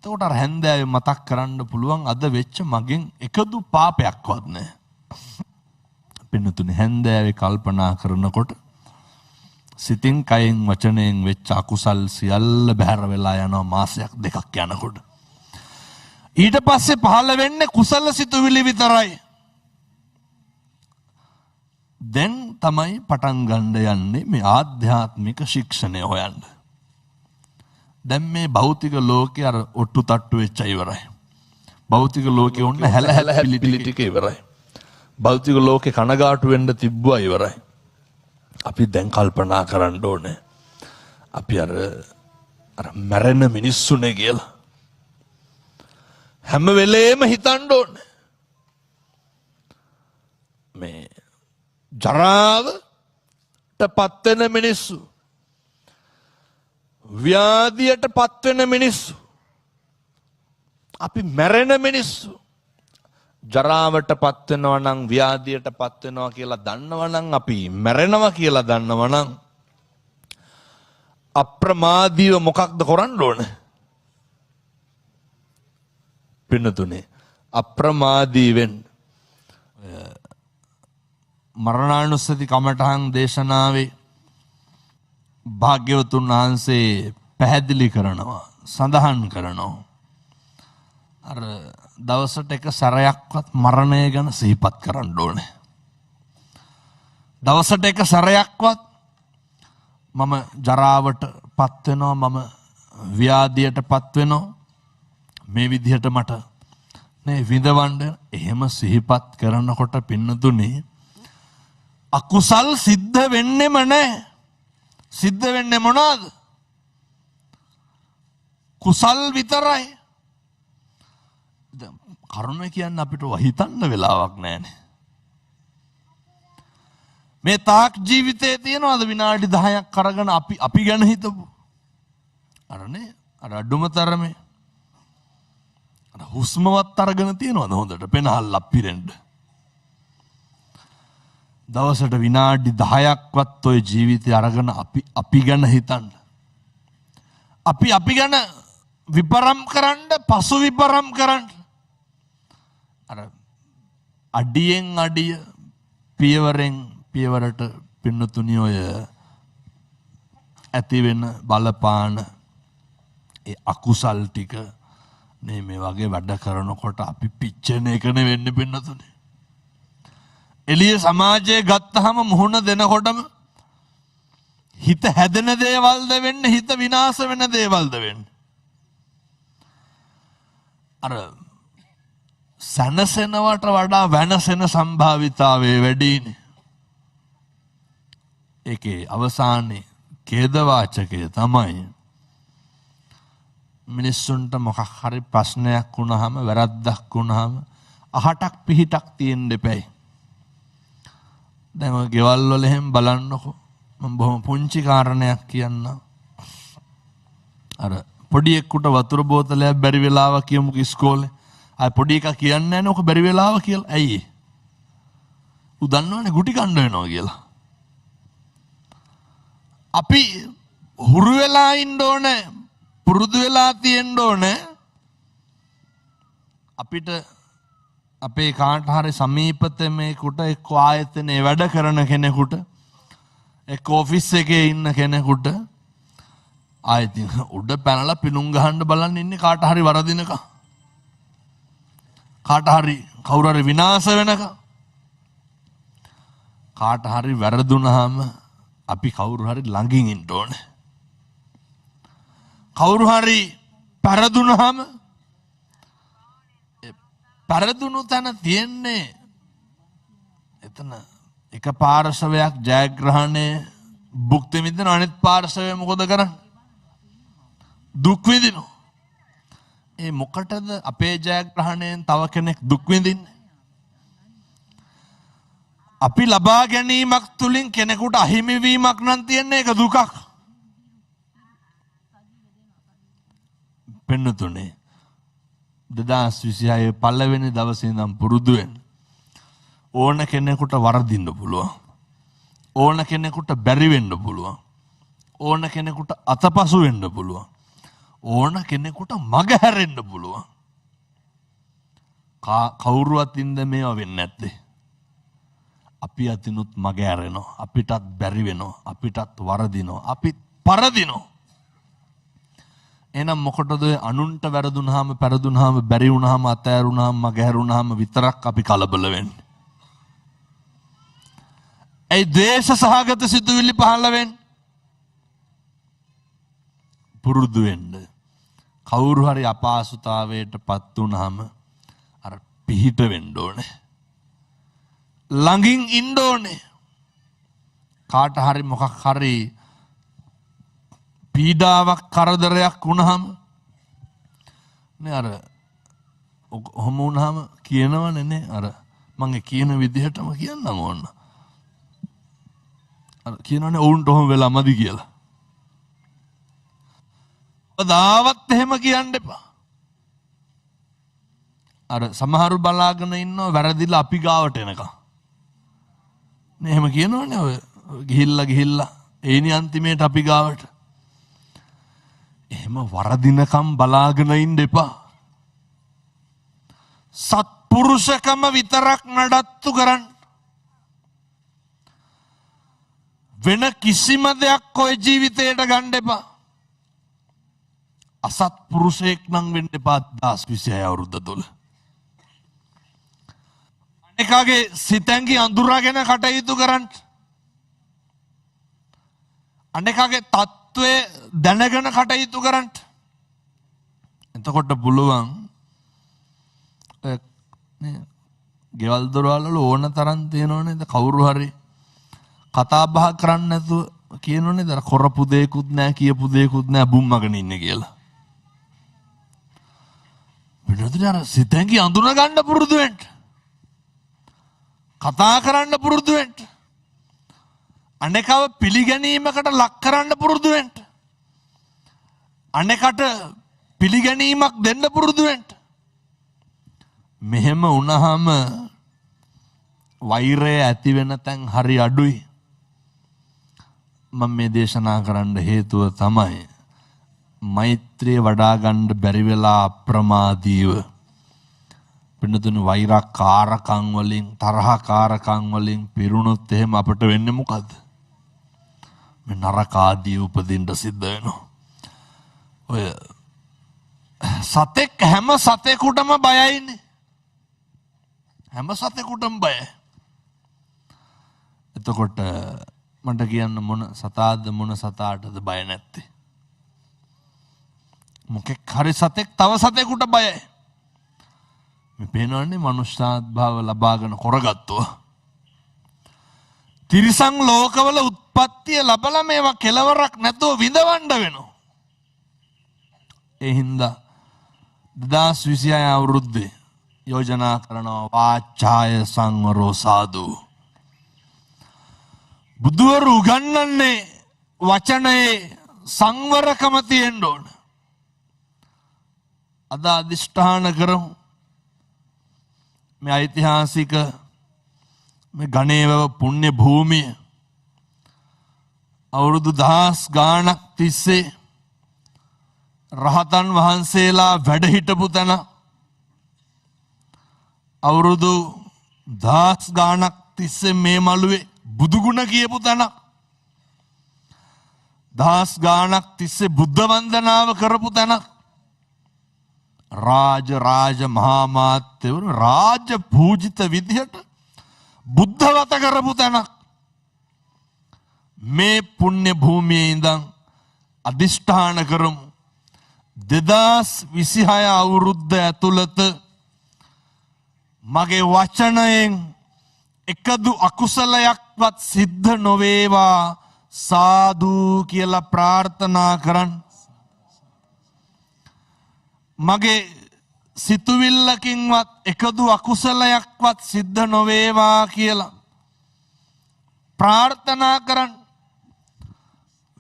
එතකොට අර හැන්දෑවේ මතක් කරන්න පුළුවන් අද වෙච්ච මගෙන් එකදු පාපයක්වත් නැහැ. පිටුතුන හැන්දෑවේ කල්පනා කරනකොට සිතින් කයෙන් වචනයෙන් වෙච්ච අකුසල් සියල්ල බැහැර වෙලා යනවා මාසයක් දෙකක් යනකොට. ඊට පස්සේ පහළ වෙන්නේ කුසල සිතුවිලි විතරයි. දැන් තමයි පටන් ගන්න යන්නේ මේ ආධ්‍යාත්මික ශික්ෂණය හොයන්න. දැන් මේ භෞතික ලෝකේ අර ඔට්ටු තට්ටු වෙච්ච ඉවරයි. භෞතික ලෝකේ ඔන්න හැල හැල පිළි ටික ඉවරයි. භෞතික ලෝකේ කනගාටු වෙන්න තිබ්බා ඉවරයි. අපි දැන් කල්පනා කරන්න ඕනේ. අපි අර මැරෙන මිනිස්සුනේ කියලා. හැම වෙලේම හිතන්න ඕනේ. මේ ජරාවට පත්වෙන මිනිස්සු, ව්‍යාධියට පත්වෙන මිනිස්සු, අපි මැරෙන මිනිස්සු. ජරාවට පත්වෙනවා නම් ව්‍යාධියට පත්වෙනවා කියලා දන්නවා නම් අපි මැරෙනවා කියලා දන්නවා නම් අප්‍රමාදීව මොකක්ද කරන්න ඕන? පින්නතුනේ අප්‍රමාදී වෙන්න. මරණානුස්සති කමඨහං දේශනාවේ භාග්‍යවතුන් වහන්සේ පැහැදිලි කරනවා, සඳහන් කරනවා. අර දවසට එක සැරයක්වත් මරණය ගැන සිහිපත් කරන්න ඕනේ. දවසට එක සැරයක්වත් මම ජරාවට පත් වෙනවා මම ව්‍යාධියට පත් වෙනවා මේ විදිහට මට නේ විඳවන්න එහෙම සිහිපත් කරනකොට පින්නතුනේ අකුසල් සිද්ධ වෙන්නෙම නැහැ. සිද්ධ වෙන්නේ මොනවාද? කුසල් විතරයි. කරුණ කියන්නේ අපිට හිතන්න වෙලාවක් නැහැනේ. මේ තාක් ජීවිතේ තියනවාද විනාඩි 10ක් අරගෙන අපි ගැන හිතපු. අරනේ අර අඩුම තරමේ අර හුස්මවත් අරගෙන තියනවාද හොඳට පෙනහල්ලක් පිරෙන්න. දවසට විනාඩි 10ක්වත් ඔය ජීවිතය අරගෙන අපි ගැන හිතන්න. අපි ගැන විපරම් කරන්න පසු විපරම් කරන්න. අර අඩියෙන් අඩිය පියවරෙන් පියවරට පින්නතුනි ඔය ඇති වෙන බලපාන ඒ අකුසල් ටික මේ වගේ වැඩ කරනකොට අපි පිච්චෙන එකනේ වෙන්නේ පින්නතුනි. එළිය සමාජයේ ගත්තහම මුහුණ දෙනකොටම හිත හැදෙන දේවල්ද වෙන්නේ හිත විනාශ වෙන දේවල්ද වෙන්නේ. අර සනසෙනවට වඩා වෙනසෙන සම්භාවිතාවයේ වැඩිනේ. ඒකේ අවසානයේ ඛේදවාචකය තමයි මිනිස්සුන්ට මොකක් හරි ප්‍රශ්නයක් වුණාම වැරද්දක් වුණාම අහටක් පිහිටක් තියෙන්න දෙපැයි. දැන් ඔය ගෙවල් වල එහෙම බලන්නකො මම බොහොම පුංචි කාරණයක් කියන්නම්. අර පොඩි එක්කුට වතුර බෝතලයක් බැරි වෙලාව කියමුකෝ ඉස්කෝලේ. අය පොඩි එකා කියන්නේ නැහැ නේ ඔක බැරි වෙලාව කියලා. ඇයි? ඌ දන්නවනේ ගුටි කන්න වෙනවා කියලා. අපි හුරු වෙලා ඉන්න ඕනේ පුරුදු වෙලා තියෙන්න ඕනේ අපිට අපේ කාට හරි සමීපතමේකට එක්ක ආයතනයේ වැඩ කරන කෙනෙකුට එක්ක ඔෆිස් එකේ ඉන්න කෙනෙකුට ආයතින් උඩ පැනලා පිලුම් ගහන්න බලන්න ඉන්නේ කාට හරි වරදිනක කාට හරි කවුරු හරි විනාශ වෙනක කාට හරි වැරදුනහම අපි කවුරු හරි ළඟින් ඉන්න ඕනේ. කවුරු හරි පරදුනහම පරදුණු තැන තියෙන්නේ එතන එක පාර්ශවයක් ජයග්‍රහණය භුක්ති විඳින අනිත් පාර්ශවය මොකද කරන්නේ? දුක් විඳිනවා. ඒ මොකටද අපේ ජයග්‍රහණයෙන් තව කෙනෙක් දුක් විඳින්නේ? අපි ලබා ගැනීමක් තුලින් කෙනෙකුට අහිමි වීමක් නම් තියෙන්නේ ඒක දුකක්. පෙන්නතුනේ 2026 පළවෙනි දවසේ ඉඳන් පුරුදු වෙන්න. ඕන කෙනෙකුට වරදින්න පුළුවන්. ඕන කෙනෙකුට බැරි වෙන්න පුළුවන්. ඕන කෙනෙකුට අතපසු වෙන්න පුළුවන්. ඕන කෙනෙකුට මග හැරෙන්න පුළුවන්. කවුරුවත් ඉඳ මේවා වෙන්නේ නැත්තේ. අපි අතිනුත් මග හැරෙනවා. අපිටත් බැරි වෙනවා. අපිටත් වරදිනවා. අපි පරදිනවා. එහෙනම් මොකටද අනුන්ට වැරදුනහම පෙරදුනහම බැරි වුනහම අතෑරුනහම මගහැරුනහම විතරක් අපි කලබල වෙන්නේ? ඒ ද්වේෂ සහගත සිතුවිලි පහළ වෙන්නේ? පුරුදු වෙන්න. කවුරු හරි අපහසුතාවයටපත් වුනහම අර පිහිට වෙන්න ඕනේ. ළඟින් ඉන්න ඕනේ. කාට හරි මොකක් හරි පීඩාවක් කරදරයක් වුණාම නේ අර ඔහොම වුණාම කියනවනේ නේ අර මම කියන විදිහටම කියන්නම් ඕන්න. අර කියනවනේ ඔවුන්ට ඔහොම වෙලා මදි කියලා. කවදාවත් එහෙම කියන්න එපා. අර සමහරු බලාගෙන ඉන්නව වැරදිලා අපි ගාවට එනකම්. නේ එහෙම කියනවනේ ඔය ගිහිල්ලා ඒනි අන්තිමේට අපි ගාවට. එහෙම වරදිනකම් බලාගෙන ඉන්න එපා. සත්පුරුෂකම විතරක් නඩත්තු කරන්න. වෙන කිසිම දෙයක් ඔය ජීවිතයට ගන්න එපා. අසත්පුරුෂයෙක් නම් වෙන්න එපා 2026 අවුරුද්ද තුල. අනිකාගේ සිතැඟි අඳුරගෙන කටයුතු කරන්න. අනෙකාගේ තත්ත්වය දැනගෙන කටයුතු කරන්න. එතකොට පුළුවන් ගෙවල් දොරවල් වල ඕන තරම් තියෙනවනේ කවුරු හරි කතා බහ කරන්න නැතුව කියනෝනේ දර කරපු දෙයක්වත් නැහැ කියපු දෙයක්වත් නැහැ බුම්මගෙන ඉන්නේ කියලා. වෙනදට අර සිතෙන්ගේ අඳුන ගන්න පුරුදු වෙන්න. කතා කරන්න පුරුදු වෙන්න. අනෙකව පිළිගැනීමකට ලක් කරන්න පුරුදු වෙන්න. අනෙකට පිළිගැනීමක් දෙන්න පුරුදු වෙන්න. මෙහෙම වුණාම වෛරය ඇති වෙන තැන් හරි අඩුයි. මම මේ දේශනා කරන්න හේතුව තමයි මෛත්‍රිය වඩා ගන්න බැරි වෙලා අප්‍රමාදීව පින්නතුණු වෛරකාරකම් වලින් තරහකාරකම් වලින් පිරුණොත් එහෙම අපිට වෙන්නේ මොකද්ද? මේ නරක ආදී උපදින්න සිද්ධ වෙනවා. ඔය සතෙක් හැම සතෙකුටම බයයිනේ. හැම සතෙකුටම බයයි. එතකොට මට කියන්න මොන සතාද මොන සතාටද බය නැත්තේ? මොකෙක් හරි සතෙක් තව සතෙකුට බයයි. මේ පේනවනේ මනුෂ්‍යාත්භාව ලබාගෙන කරගත්තුව. තිරිසන් ලෝකවල උත්පත්තිය ලබලා මේවා කෙලවරක් නැතුව විඳවන්න වෙනවා. ඒ හින්දා 2026 අවුරුද්දේ යෝජනා කරනවා වාචාය සංවරෝ සාදු. බුදුවරු උගන්වන්නේ වචනයේ සංවරකම තියෙන්න ඕන. අද අධිෂ්ඨාන කරමු මේ ඓතිහාසික මේ ගණේව පුණ්‍ය භූමිය අවුරුදු 10 ගාණක් තිස්සේ රහතන් වහන්සේලා වැඩ හිටපු තැන අවුරුදු 10 ගාණක් තිස්සේ මේ මළුවේ බුදුගුණ කියපු තැන 10 ගාණක් තිස්සේ බුද්ධ වන්දනාව කරපු තැන රාජ මහා මාත්‍යවරු රාජ පූජිත විදිහට බුද්ධවත කරපු තැනක් මේ පුණ්‍ය භූමියේ ඉඳන් අධිෂ්ඨාන කරමු 2026 අවුරුද්ද ඇතුළත මගේ වචනයෙන් එකදු අකුසලයක්වත් සිද්ධ නොවේවා සාදු කියලා ප්‍රාර්ථනා කරන්න. මගේ සිතුවිල්ලකින්වත් එකදු අකුසලයක්වත් සිද්ධ නොවේවා කියලා ප්‍රාර්ථනා කරන්න.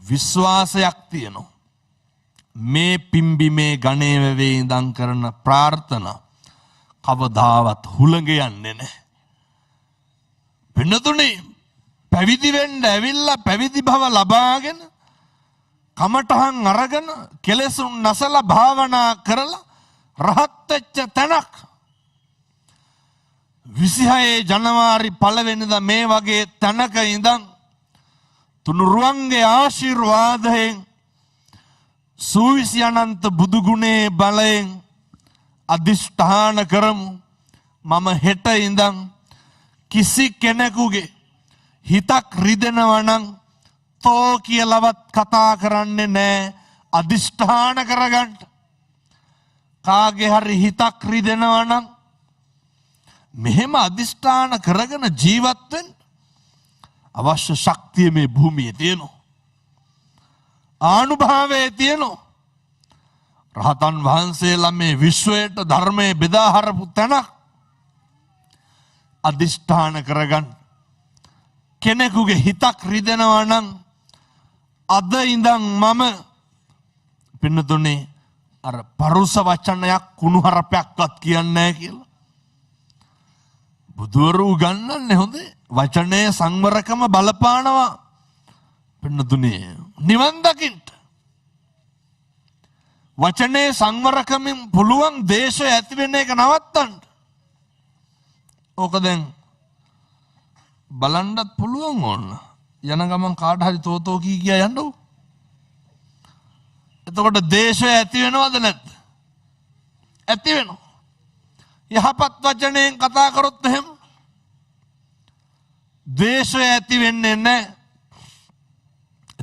විශ්වාසයක් තියෙනවා. මේ පිම්බිමේ ගණේ වැවේ ඉඳන් කරන ප්‍රාර්ථනා කවදාවත් හුළඟ යන්නේ නැහැ. වෙනතුනේ පැවිදි වෙන්න ඇවිල්ලා පැවිදි භව ලබාගෙන කමටහන් අරගෙන කෙලෙසුන් නැසලා භාවනා කරලා රහත් වෙච්ච තැනක් 26 ජනවාරි 1 වෙනිදා මේ වගේ තැනක ඉඳන් තුනුරුවන්ගේ ආශිර්වාදයෙන් සූවිසි අනන්ත බුදු ගුණේ බලයෙන් අධිෂ්ඨාන කරමු මම හෙට ඉඳන් කිසි කෙනෙකුගේ හිතක් රිදෙනවා නම් තෝ කියලාවත් කතා කරන්නේ නැහැ. අධිෂ්ඨාන කරගන්න. කාගේ හරි හිතක් රිදෙනවා නම් මෙහෙම අධිෂ්ඨාන කරගෙන ජීවත් වෙන්න අවශ්‍ය ශක්තිය මේ භූමියේ තියෙනවා. ආනුභාවයේ තියෙනවා. රහතන් වහන්සේලා මේ විශ්වයට ධර්මයේ බෙදා හරපු තැනක් අධිෂ්ඨාන කරගන්න. කෙනෙකුගේ හිතක් රිදෙනවා නම් අද ඉඳන් මම පින්නතුනේ අර පරුස වචනයක් කුණුහරපයක්වත් කියන්නේ නැහැ කියලා. බුදුවරු උගන්වන්නේ හොඳේ වචනයේ සංවරකම බලපානවා. පින්නතුනේ නිවන් දකින්න වචනේ සංවරකමින් පුළුවන් දේශය ඇති වෙන එක නවත්තන්න. ඕක දැන් බලන්නත් පුළුවන් ඕන. යන ගමන් කාට හරි තෝතෝ කී කියා යන්නෝ. එතකොට දේශය ඇති වෙනවද නැද්ද? ඇති වෙනවා. යහපත් වචනයෙන් කතා කරොත් එහෙම දේශය ඇති වෙන්නේ නැහැ.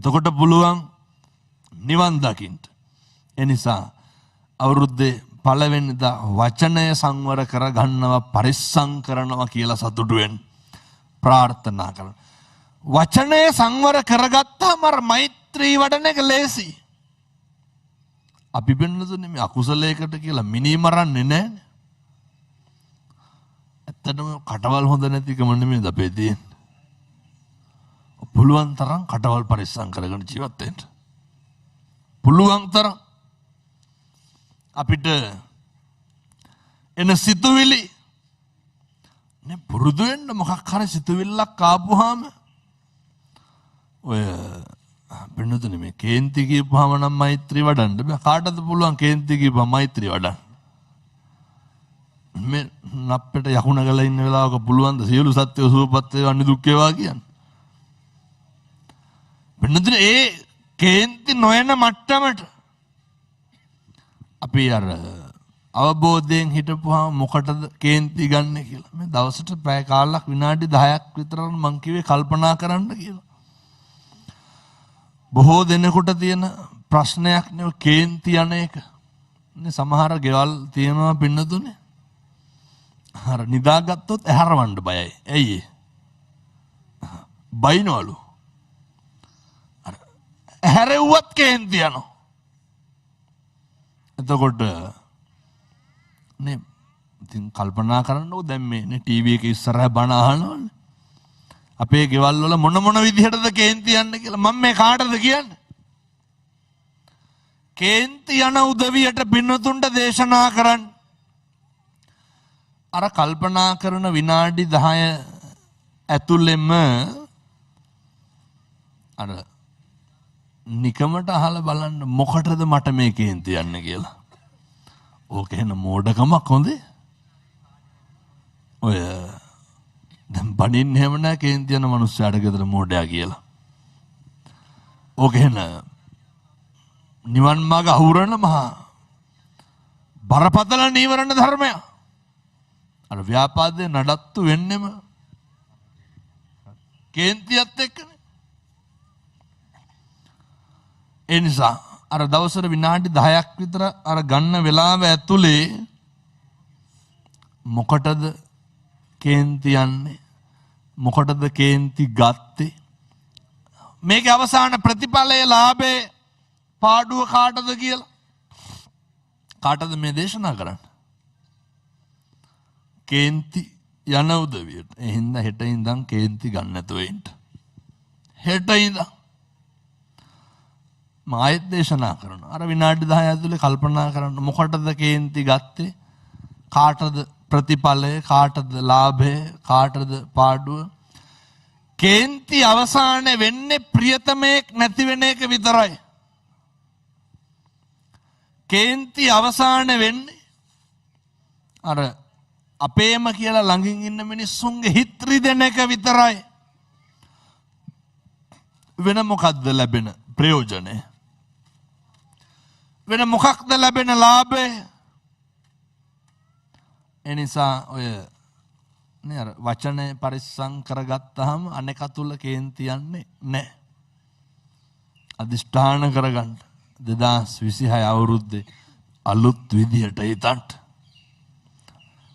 එතකොට පුළුවන් නිවන් දකින්න. එනිසා අවුරුද්දේ පළවෙනිදා වචනය සංවර කරගන්නවා පරිස්සම් කරනවා කියලා සතුටු වෙන්න ප්‍රාර්ථනා කරනවා. වචනය සංවර කරගත්තාම අර මෛත්‍රී වඩන එක ලේසි. අපි බෙන්නතුනේ මේ අකුසලයකට කියලා මිනී මරන්නේ නැහැ. ඇත්තටම කටවල් හොඳ නැතිකම නෙමෙයි අපේ තියෙන්නේ. පුළුවන් තරම් කටවල් පරිස්සම් කරගෙන ජීවත් වෙන්න. පුළුවන් තරම් අපිට එන සිතුවිලි නේ පුරුදු වෙන්න මොකක් හරි සිතුවිල්ලක් ආපුවාම ඔය බෙන්නතුනේ මේ කේන්ති කියපුවාම නම් මෛත්‍රී වඩන්න බෑ. කාටද පුළුවන් කේන්ති කියපුවා මෛත්‍රී වඩන්න? මේ නප්පෙට යකුණ ගලා ඉන්න වෙලාවක පුළුවන් ද සියලු සත්‍යෝ සුවපත් වේවා නිදුක් වේවා කියන්නේ? බෙන්නතුනේ ඒ කේන්ති නොයන මට්ටමට අපි අර අවබෝධයෙන් හිටපුවාම මොකටද කේන්ති ගන්න කියලා. මේ දවසට පැය කාලක් විනාඩි 10ක් විතර මං කිව්වේ කල්පනා කරන්න කියලා. බොහෝ දෙනෙකුට තියෙන ප්‍රශ්නයක් නේ කේන්ති යන එක. නේ සමහර ගෙවල් තියෙනවා පින්නතුනේ. අර නිදාගත්තොත් ඇහැරවන්න බයයි. ඇයි ඒ? බයිනවලු. අර ඇහැරෙව්වත් කේන්ති යනවා. එතකොට නේ ඉතින් කල්පනා කරන්නකො දැන් මේ ටීවී එක ඉස්සරහ බණ අහනවනේ. අපේ ගෙවල් වල මොන විදිහටද කේන්ති යන්නේ කියලා මම මේ කාටද කියන්නේ? කේන්ති යන උදවියට පින්නතුන්ට දේශනා කරන්න. අර කල්පනා කරන විනාඩි 10 ඇතුළෙම අර නිකමට අහලා බලන්න මොකටද මට මේ කේන්ති යන්නේ කියලා. ඕක එන මෝඩකමක් හොඳේ. ඔය දැන් බණින්න හැම නැහැ කේන්ති යන මිනිස්සුන්ට ගෙදර මෝඩයා කියලා. ඕක එන නිවන් මාර්ග අහුරන මහා බරපතල නීවරණ ධර්මයක්. අර ව්‍යාපාදේ නඩත්තු වෙන්නෙම කේන්තියත් එක්කනේ. ඒ නිසා අර දවසට විනාඩි 10ක් විතර අර ගන්න වෙලාව ඇතුලේ මොකටද කේන්ති යන්නේ? මොකටද කේන්ති ගත්තේ? මේකේ අවසාන ප්‍රතිඵලයේ ලාභේ පාඩුව කාටද කියලා? කාටද මේ දේශනා කරන්නේ? කේන්ති යන උදවියට. ඒ හින්දා හෙට ඉඳන් කේන්ති ගන්න නැතුව ඉන්න. හෙට ඉඳන් මායත් දේශනා කරනවා. අර විනාඩි 10 ඇතුලේ කල්පනා කරන්න මොකටද කේන්ති ගත්තේ? කාටද ප්‍රතිඵලය? කාටද ලාභය? කාටද පාඩුව? කේන්ති අවසානයේ වෙන්නේ ප්‍රියතමෙක් නැති වෙන එක විතරයි. කේන්ති අවසානයේ වෙන්නේ අර අපේම කියලා ළඟින් ඉන්න මිනිස්සුන්ගේ හිත රිදෙන එක විතරයි. වෙන මොකක්ද ලැබෙන ප්‍රයෝජනය? වෙන මොකක්ද ලැබෙන ලාභය? එනිසා ඔය නේ අර වචනේ පරිස්සම් කරගත්තාම අනෙක තුල කේන්ති යන්නේ නැහැ. අදිෂ්ඨාන කරගන්න 2026 අවුරුද්දේ අලුත් විදියට හිතන්න.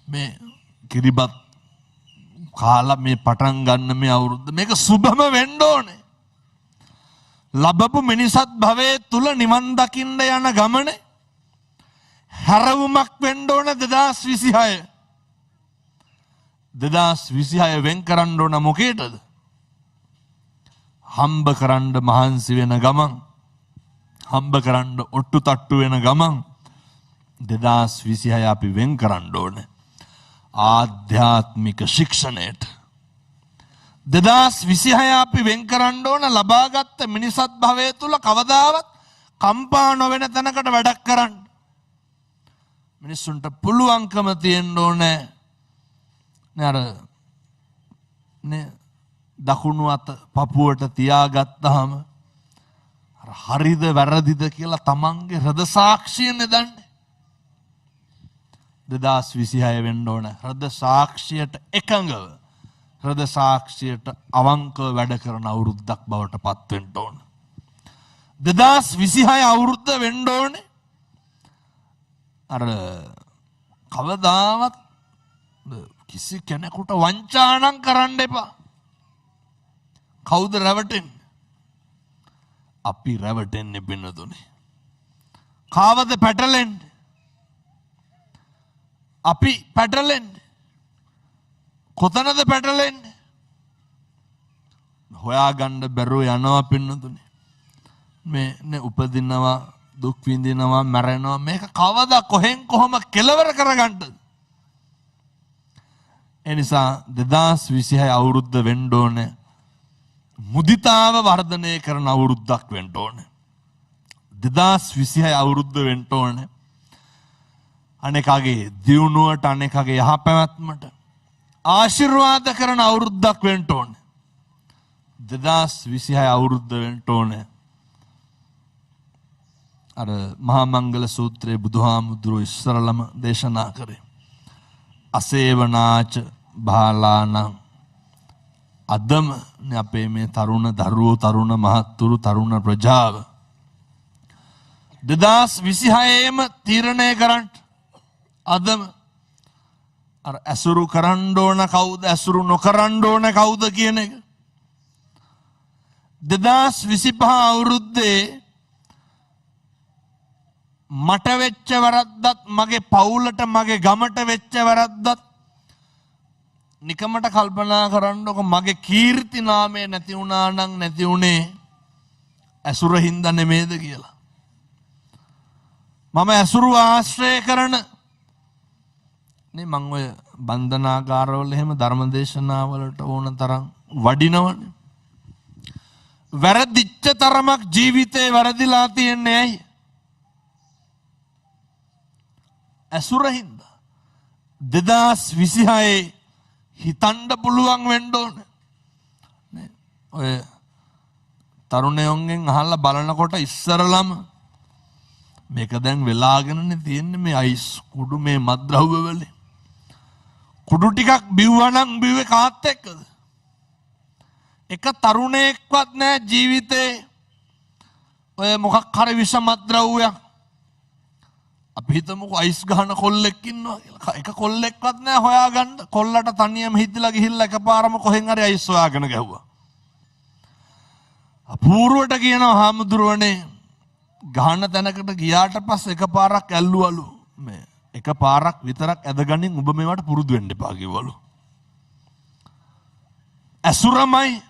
මේ කිරිබත් කාලා මේ පටන් ගන්න මේ අවුරුද්ද මේක සුබම වෙන්න ඕනේ. ලැබපු මිනිසත් භවයේ තුල නිවන් දකින්න යන ගමනේ හැරවුමක් වෙන්න ඕන 2026. 2026 වෙන් කරන්න ඕන මොකේද? හම්බ කරන්න මහන්සි වෙන ගමන්, හම්බ කරන්න ඔට්ටු තට්ටු වෙන ගමන් 2026 අපි වෙන් කරන්න ඕනේ ආධ්‍යාත්මික ශික්ෂණයට. 2026 අපි වෙන් කරන්න ඕන ලබාගත් මිනිසත් භවයේ තුල කවදාවත් කම්පා නොවන තැනකට වැඩක් කරන්න. මිනිස්සුන්ට පුළුවන්කම තියෙන්න ඕනේ නේද? නේ දකුණු අත පපුවට තියාගත්තාම හරිද වැරදිද කියලා තමන්ගේ හෘද සාක්ෂිය නෙදන්නේ. 2026 වෙන්න ඕන හෘද සාක්ෂියට එකඟව, හෘද සාක්ෂියට අවංකව වැඩ කරන අවුරුද්දක් බවට පත් වෙන්න ඕන. 2026 අවුරුද්ද වෙන්න ඕනේ. අර කවදාවත් කිසි කෙනෙකුට වංචානම් කරන්න එපා. කවුද රැවටෙන්නේ? අපි රැවටෙන්නේ පින්නතුනේ. කාවද පැටලෙන්නේ? අපි පැටලෙන්නේ. කොතනද පැටලෙන්නේ? හොයාගන්න බැරුව යනවා පින්නතුනේ. මේ උපදිනවා, දුක් විඳිනවා, මැරෙනවා. මේක කවදා කොහෙන් කොහොම කෙලවර කරගන්නද? ඒ නිසා 2026 අවුරුද්ද වෙන්න ඕනේ. මුදිතාව වර්ධනය කරන අවුරුද්දක් වෙන්න ඕනේ. 2026 අවුරුද්ද වෙන්න ඕනේ. අනේකගේ දියුණුවට, අනේකගේ යහපැවැත්මට ආශිර්වාද කරන අවුරුද්දක් වෙන්න ඕනේ. 2026 අවුරුද්ද වෙන්න ඕනේ. අර මහා මංගල සූත්‍රයේ බුදුහාමුදුරුවෝ ඉස්සරළම දේශනා කරේ අසේවනාච බාලානං අදම අපේ මේ තරුණ දරුවෝ, තරුණ මහත්තුරු, තරුණ ප්‍රජාව 2026ේම තීරණය කරන්න. අදම අර ඇසුරු කරන්න ඕන කවුද, ඇසුරු නොකරන්න ඕන කවුද කියන එක. 2025 අවුරුද්දේ මට වෙච්ච වැරද්දත්, මගේ පවුලට, මගේ ගමට වෙච්ච වැරද්දත් නිකමට කල්පනා කරන්නකො. මගේ කීර්ති නාමය නැති වුණා නම් නැති වුණේ ඇසුර හින්දා නෙමේද කියලා. මම ඇසුරු ආශ්‍රය කරන නේ මං ඔය බන්ධනාගාරවල එහෙම ධර්මදේශනාවලට ඕන තරම් වඩිනවනේ. වැරදිච්ච තරමක් ජීවිතේ වැරදිලා තියන්නේ ඇයි? ඇසුර හින්දා. 2026 හිතන්න පුළුවන් වෙන්න ඕනේ. ඔය තරුණයෝන්ගෙන් අහලා බලනකොට ඉස්සරලම මේක දැන් වෙලාගෙනනේ තියෙන්නේ මේ අයිස් කුඩු මේ මත්ද්‍රව්‍ය වල. කුඩු ටිකක් බිව්වනම් බිව්වේ කාත් එක්කද? එක තරුණයෙක්වත් නැහැ ජීවිතේ ඔය මොකක් හරි විෂ මත්ද්‍රව්‍යයක්. අපි හිතමුකෝ අයිස් ගහන කොල්ලෙක් ඉන්නවා කියලා. එක කොල්ලෙක්වත් නැහැ හොයාගන්න. කොල්ලට තනියම හිටලා ගිහිල්ලා එකපාරම කොහෙන් හරි අයිස් හොයාගෙන ගැහුවා. අපූර්වට කියනවා හාමුදුරුවනේ ගහන තැනකට ගියාට පස්සේ එකපාරක් ඇල්ලුවලු. මේ එකපාරක් විතරක් ඇදගනින් උඹ මේවට පුරුදු වෙන්න එපා කිව්වලු. ඇසුරමයි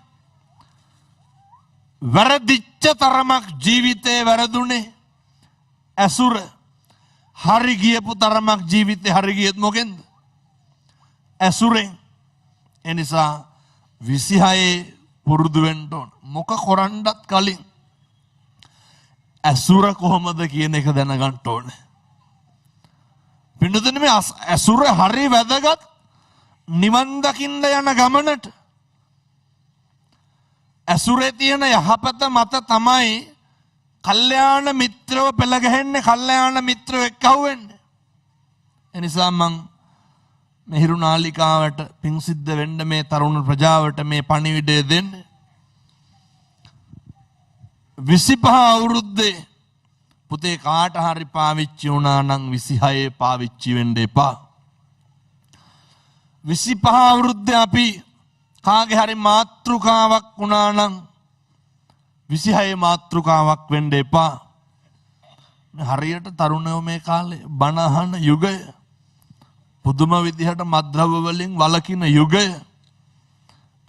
වැරදිච්ච තරමක් ජීවිතේ වැරදුනේ ඇසුර. හරි ගියපු තරමක් ජීවිතේ හරි ගියෙත් මොකෙන්ද? ඇසුරෙන්. ඒ නිසා 26 පුරුදු වෙන්න ඕන. මොක කරන්නත් කලින් ඇසුර කොහොමද කියන එක දැනගන්න ඕනේ. පින්නතුනේ මේ ඇසුර හරි වැදගත් නිවන් දකින්න යන ගමනට. ඇසුරේ තියෙන යහපත මත තමයි කල්යාණ මිත්‍රව පෙළ ගැහෙන්නේ, කල්යාණ මිත්‍රව එක්කහුව වෙන්නේ. ඒ නිසා මං මෙහිරු නාලිකාවට පිං සිද්ධ වෙන්න මේ තරුණ ප්‍රජාවට මේ පණිවිඩය දෙන්නේ. 25 අවුරුද්දේ පුතේ කාට හරි පාවිච්චි වුණා නම් 26 පාවිච්චි වෙන්න එපා. 25 අවුරුද්දේ අපි කාගේ හරි මාතෘකාවක් වුණා නම් 26 මාතෘකාවක් වෙන්න එපා. හරියට තරුණයෝ මේ කාලේ බණ අහන යුගය, පුදුම විදිහට මද්ද්‍රව්‍ය වලින් වළකින යුගය.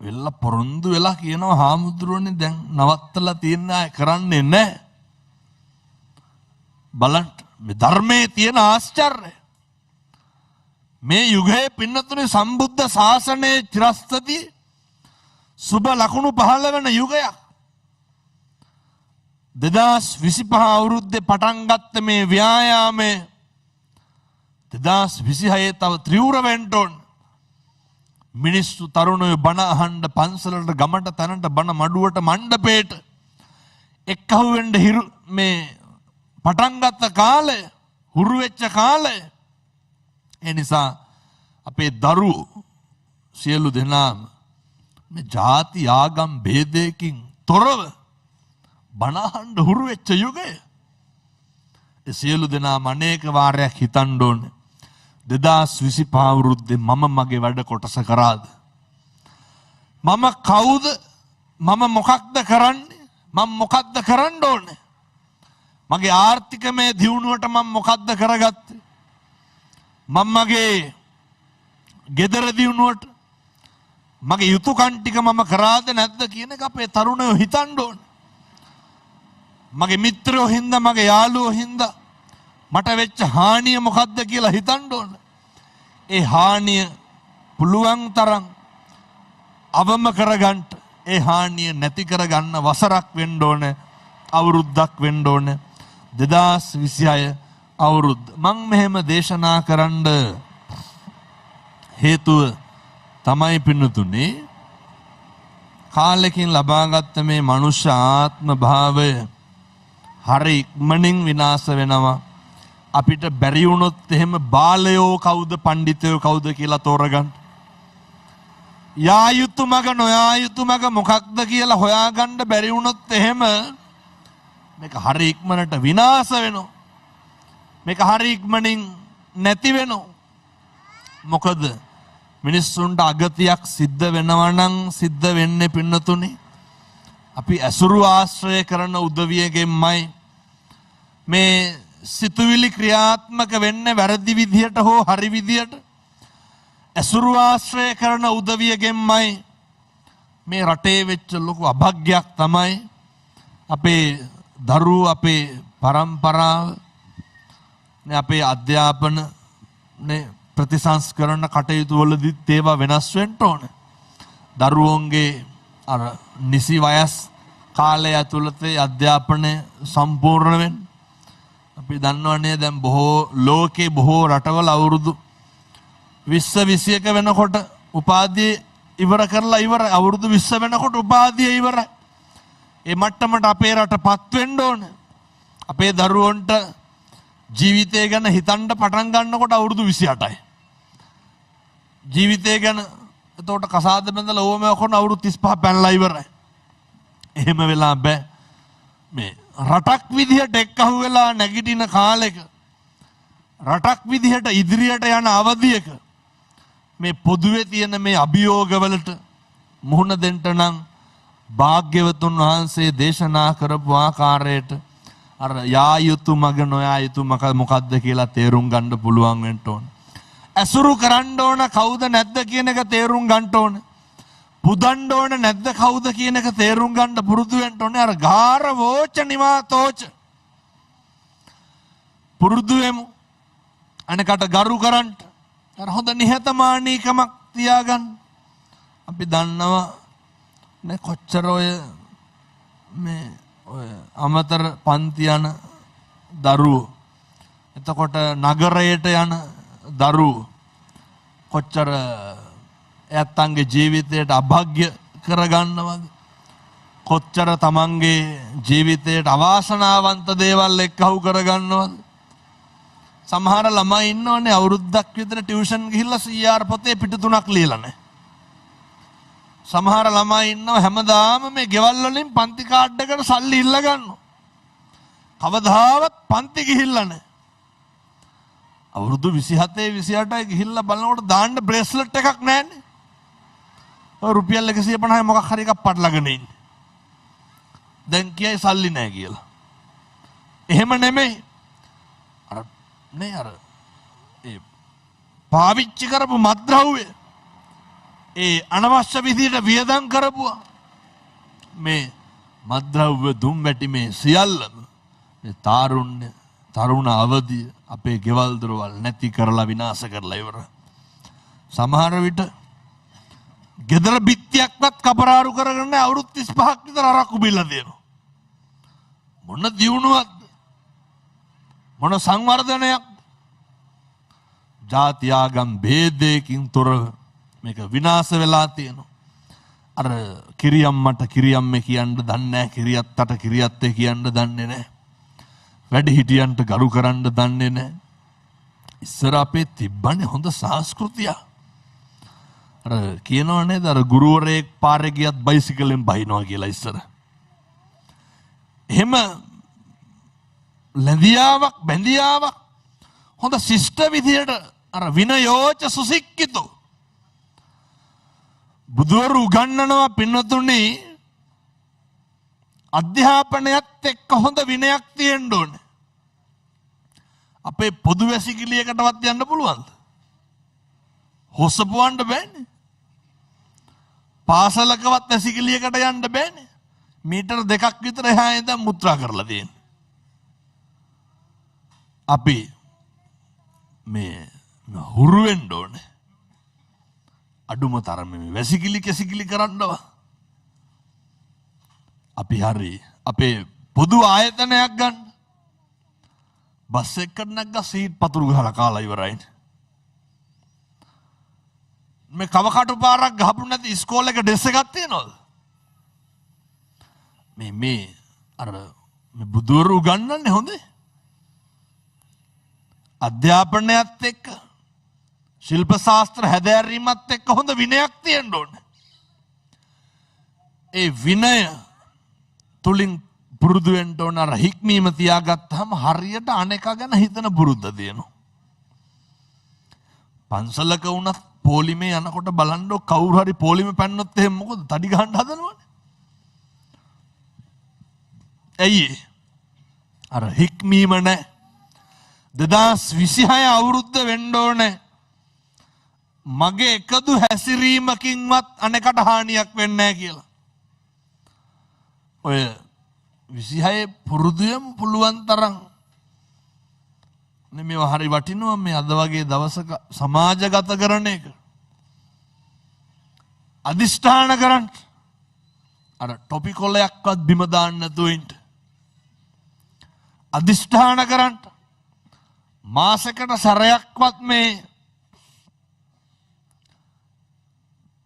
වෙල්ල පොරොන්දු වෙලා කියනවා හාමුදුරුවනේ දැන් නවත්තලා තියෙන අය කරන්නේ නැහැ. බලන්න මේ ධර්මයේ තියෙන ආශ්චර්යය. මේ යුගයේ පින්නතුනේ සම්බුද්ධ ශාසනයේ චිරස්ථිතිය සුබ ලකුණු පහළ වෙන යුගයක්. 2025 අවුරුද්දේ පටන් ගත්ත මේ ව්‍යායාමය 2026 තව ත්‍රිවුර වෙන්න ඕන. මිනිස්සු තරුණයෝ බණ අහන්න පන්සලට, ගමට, තැනට, බණ මඩුවට, මණ්ඩපේට එක්කහුව වෙන්න මේ පටන් ගත්ත කාලය, හුරු වෙච්ච කාලය. ඒ නිසා අපේ දරුවෝ සියලු දෙනාම මේ ಜಾති ආගම් ભેදයකින් තොරව බණහන්න හුරු වෙච්ච යුගය. ඒ සියලු දෙනාම අනේක වාරයක් හිතන්න ඕනේ 2025 අවුරුද්දේ මම මගේ වැඩ කොටස කරාද? මම කවුද? මම මොකක්ද කරන්නේ? මම මොකක්ද කරන්න ඕනේ? මගේ ආර්ථිකමය දියුණුවට මම මොකක්ද කරගත්තේ? මම මගේ ගෙදර දියුණුවට මගේ යුතුයකම් ටික මම කරාද නැද්ද කියන එක අපේ තරුණයෝ හිතන්න ඕනේ. මගේ මිත්‍රයෝ හින්දා මගේ යාළුවෝ හින්දා මට වෙච්ච හානිය මොකක්ද කියලා හිතන්න ඕනේ. ඒ හානිය පුළුවන් තරම් අවම කරගන්න, ඒ හානිය නැති කරගන්න වසරක් වෙන්න ඕනේ, අවුරුද්දක් වෙන්න ඕනේ. 2026 අවුරුද්ද. මං මෙහෙම දේශනා කරන්න හේතුව තමයි පින්නතුනේ කාලෙකින් ලබාගත්ත මේ මනුෂ්‍ය ආත්ම භාවය හරි ඉක්මනින් විනාශ වෙනවා. අපිට බැරි වුණොත් එහෙම බාලයෝ කවුද පඬිතයෝ කවුද කියලා තෝරගන්න. යා යුතු මග නොයා යුතු මග මොකක්ද කියලා හොයාගන්න බැරි වුණොත් එහෙම මේක හරි ඉක්මනට විනාශ වෙනවා. මේක හරි ඉක්මනින් නැති වෙනවා. මොකද මිනිස්සුන්ට අගතියක් සිද්ධ වෙනවා නම් සිද්ධ වෙන්නේ පින්නතුනේ අපි ඇසුරු ආශ්‍රය කරන උදවියගෙන්මයි. මේ සිතුවිලි ක්‍රියාත්මක වෙන්නේ වැරදි විදියට හෝ හරි විදියට ඇසුරු ආශ්‍රය කරන උදවියගෙන්මයි. මේ රටේ වෙච්ච ලොකු අභාග්‍යයක් තමයි අපේ දරුවෝ අපේ පරම්පරාව අපේ අධ්‍යාපන ප්‍රතිසංස්කරණ කටයුතු වලදීත් ඒවා වෙනස් වෙන්න ඕන. දරුවෝන්ගේ අර නිසි වයස් කාලය ඇතුළත අධ්‍යාපනය සම්පූර්ණ වෙන්න. අපි දන්නවනේ දැන් බොහෝ ලෝකේ බොහෝ රටවල අවුරුදු 20 21 වෙනකොට උපාධිය ඉවර කරලා ඉවර අවුරුදු 20 වෙනකොට උපාධිය ඉවරයි. ඒ මට්ටමට අපේ රටපත් වෙන්න ඕන. අපේ දරුවන්ට ජීවිතය ගැන හිතන්න පටන් ගන්නකොට අවුරුදු 28යි. ජීවිතය ගැන එතකොට කසාද බඳලා ඕම කරන අවුරුදු 35 පැනලා ඉවරයි. එහෙම වෙලා බෑ. මේ රටක් විදිහට එක්කහුව වෙලා නැගිටින කාලෙක රටක් විදිහට ඉදිරියට යන අවධියක මේ පොදුවේ තියෙන මේ අභියෝගවලට මුහුණ දෙන්න නම් භාග්‍යවතුන් වහන්සේ දේශනා කරපු ආකාරයට අර යා යුතු මග නොයා යුතු මොකක්ද කියලා තේරුම් ගන්න පුළුවන් වෙන්න ඕන. ඇසුරු කරන්න ඕන කවුද නැද්ද කියන එක තේරුම් ගන්න ඕන. පුදන්න ඕන නැද්ද කවුද කියන එක තේරුම් ගන්න පුරුදු වෙන්න ඕනේ. අර ගාර වෝච නිමාතෝච පුරුදු වෙමු. අනකට ගරු කරන්න. අර හොඳ නිහතමානීකමක් තියාගන්න. අපි දන්නවා නේ කොච්චර ඔය මේ ඔය අමතර පන්ති යන දරුවෝ එතකොට නගරයට යන දරුවෝ කොච්චර ඇත්තන්ගේ ජීවිතයට අභාග්‍ය කරගන්නවද? කොච්චර තමන්ගේ ජීවිතයට අවාසනාවන්ත දේවල් එක්කහුව කරගන්නවද? සමහර ළමයි ඉන්නවනේ අවුරුද්දක් විතර ටියුෂන් ගිහිල්ලා CR පොතේ පිටු 3ක් ලියලා නැහැ. සමහර ළමයි ඉන්නවා හැමදාම මේ ගෙවල් වලින් පන්ති කාඩ් එකට සල්ලි ඉල්ල ගන්නවා. කවදාවත් පන්ති ගිහිල්ලා නැහැ. අවුරුදු 27 28 ගිහිල්ලා බලනකොට දාන්න බ්‍රේස්ලට් එකක් නැහැනේ. ඔය රුපියල් 150 මොකක් හරි එකක් පටලගෙන ඉන්නේ. දැන් කියයි සල්ලි නැහැ කියලා. එහෙම නෙමෙයි. අර ඒ පාවිච්චි කරපු මත්ද්‍රව්‍ය ඒ අනවශ්‍ය විදිහට වියදම් කරපුවා මේ මත්ද්‍රව්‍ය දුම් වැටි මේ සියල්ලම මේ තරුණ අවධිය අපේ ගෙවල් දොරවල් නැති කරලා විනාශ කරලා ඉවර. සමහර විට ගෙදර බිත්තියක්වත් කපරාරු කරගෙන අවුරුදු 35ක් විතර අරක්කු බිල්ල දෙනවා. මොන දියුණුවක්ද? මොන සංවර්ධනයක්? ජාති ආගම් ભેදයකින් තොරව මේක විනාශ වෙලා තියෙනවා. අර කිරියම්මට කිරියම්මේ කියන්න දන්නේ නැහැ. කිරියත්තට කිරියත්තේ කියන්න දන්නේ නැහැ. වැඩි හිටියන්ට ගරු කරන්න දන්නේ නැහැ. ඉස්සර අපේ තිබ්බනේ හොඳ සංස්කෘතිය. අර කියනවා නේද අර ගුරුවරයෙක් පාරේ ගියත් බයිසිකලෙන් බහිනවා කියලා ඉස්සර. එහෙම ලැබියාවක් බැඳියාවක් හොඳ ශිෂ්ට විදියට අර විනයෝච සුසික්කිතෝ බුදුවරු උගන්වනවා පින්නතුනි අධ්‍යාපනයත් එක්ක හොඳ විනයක් තියෙන්න ඕනේ. අපේ පොදු වැසිකිළියකටවත් යන්න පුළුවන්ද? හොස්සපුවන්න බෑනේ. පාසලකවත් වැසිකිළියකට යන්න බෑනේ. මීටර 2ක් විතර එහා ඉඳන් මුත්‍රා කරලා තියෙන්නේ. අපි මේ හුරු වෙන්න ඕනේ. අඩුම තරමේ වැසිකිලි කැසිකිලි කරන්නව. අපි හරි අපේ පොදු ආයතනයක් ගන්න. බස් එකකට නැග්ගා සීට් පතුරු ගහලා කාලා ඉවරයිනේ. මේ කවකටු පාරක් ගහපු නැති ඉස්කෝලේක ඩෙස් එකක් තියනවද? මේ අර මේ බුදුවරු උගන්වන්නේ හොඳේ. අධ්‍යාපනයත් එක්ක ශිල්ප ශාස්ත්‍ර හැදෑරීමත් එක්ක හොඳ විනයක් තියෙන්න ඕනේ. ඒ විනය තුලින් පුරුදු වෙන්න ඕන අර හික්මීම තියාගත්තාම හරියට අනේක ගැන හිතන පුරුද්ද තියෙනවා. පන්සලක වුණත් පොලිමේ යනකොට බලන්න කවුරු හරි පොලිමේ පැන්නොත් එහෙම මොකද තඩි ගහන්න හදනවනේ. ඇයි අර හික්මීම නැහැ. 2026 අවුරුද්ද වෙන්න ඕනේ. මගේ එකදු හැසිරීමකින්වත් අනෙකට හානියක් වෙන්නේ නැහැ කියලා. ඔය 26 පුරුදුයම් පුළුවන් තරම් මේව හරි වටිනවා මේ අද වගේ දවසක සමාජගත කරන එක. අදිෂ්ඨාන කරන්න. අර ටොපි කොලයක්වත් බිම දාන්න නැතුව ඉන්න. අදිෂ්ඨාන කරන්න. මාසෙකට සැරයක්වත් මේ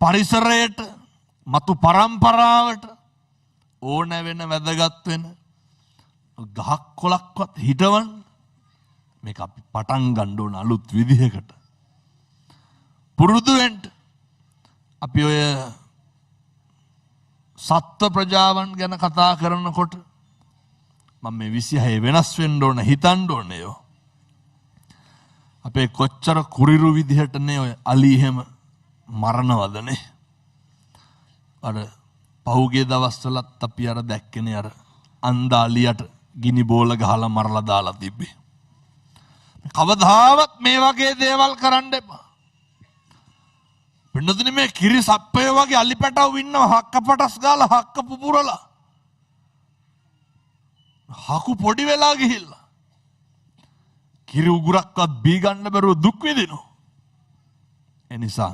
පරිසරයට මතු පරම්පරාවට ඕන වෙන වැදගත් වෙන ගහක් කොලක්වත් හිටවන්න. මේක අපි පටන් ගන්න ඕන අලුත් විදිහකට. පුරුදු වෙන්න. අපි ඔය සත්ත්ව ප්‍රජාවන් ගැන කතා කරනකොට මම මේ 26 වෙනස් වෙන්න ඕන හිතන්න ඕනේ යෝ. අපේ කොච්චර කුරිරු විදිහටනේ ඔය අලි එහෙම මරණවදනේ. අර පහුගිය දවස්වලත් අපි අර දැක්කනේ අර අන්ධ අලියට ගිනි බෝල ගහලා මරලා දාලා තිබ්බේ. කවදාවත් මේ වගේ දේවල් කරන්න එපා. පින්නතුනි මේ කිරි සප්පය වගේ අලි පැටව ඉන්නවා හක්ක පටස් ගාලා හක්ක පුපුරලා. හකු පොඩි වෙලා ගිහිල්ලා. කිරි උගුරක්වත් බී ගන්න බැරුව දුක් විඳිනවා. ඒ නිසා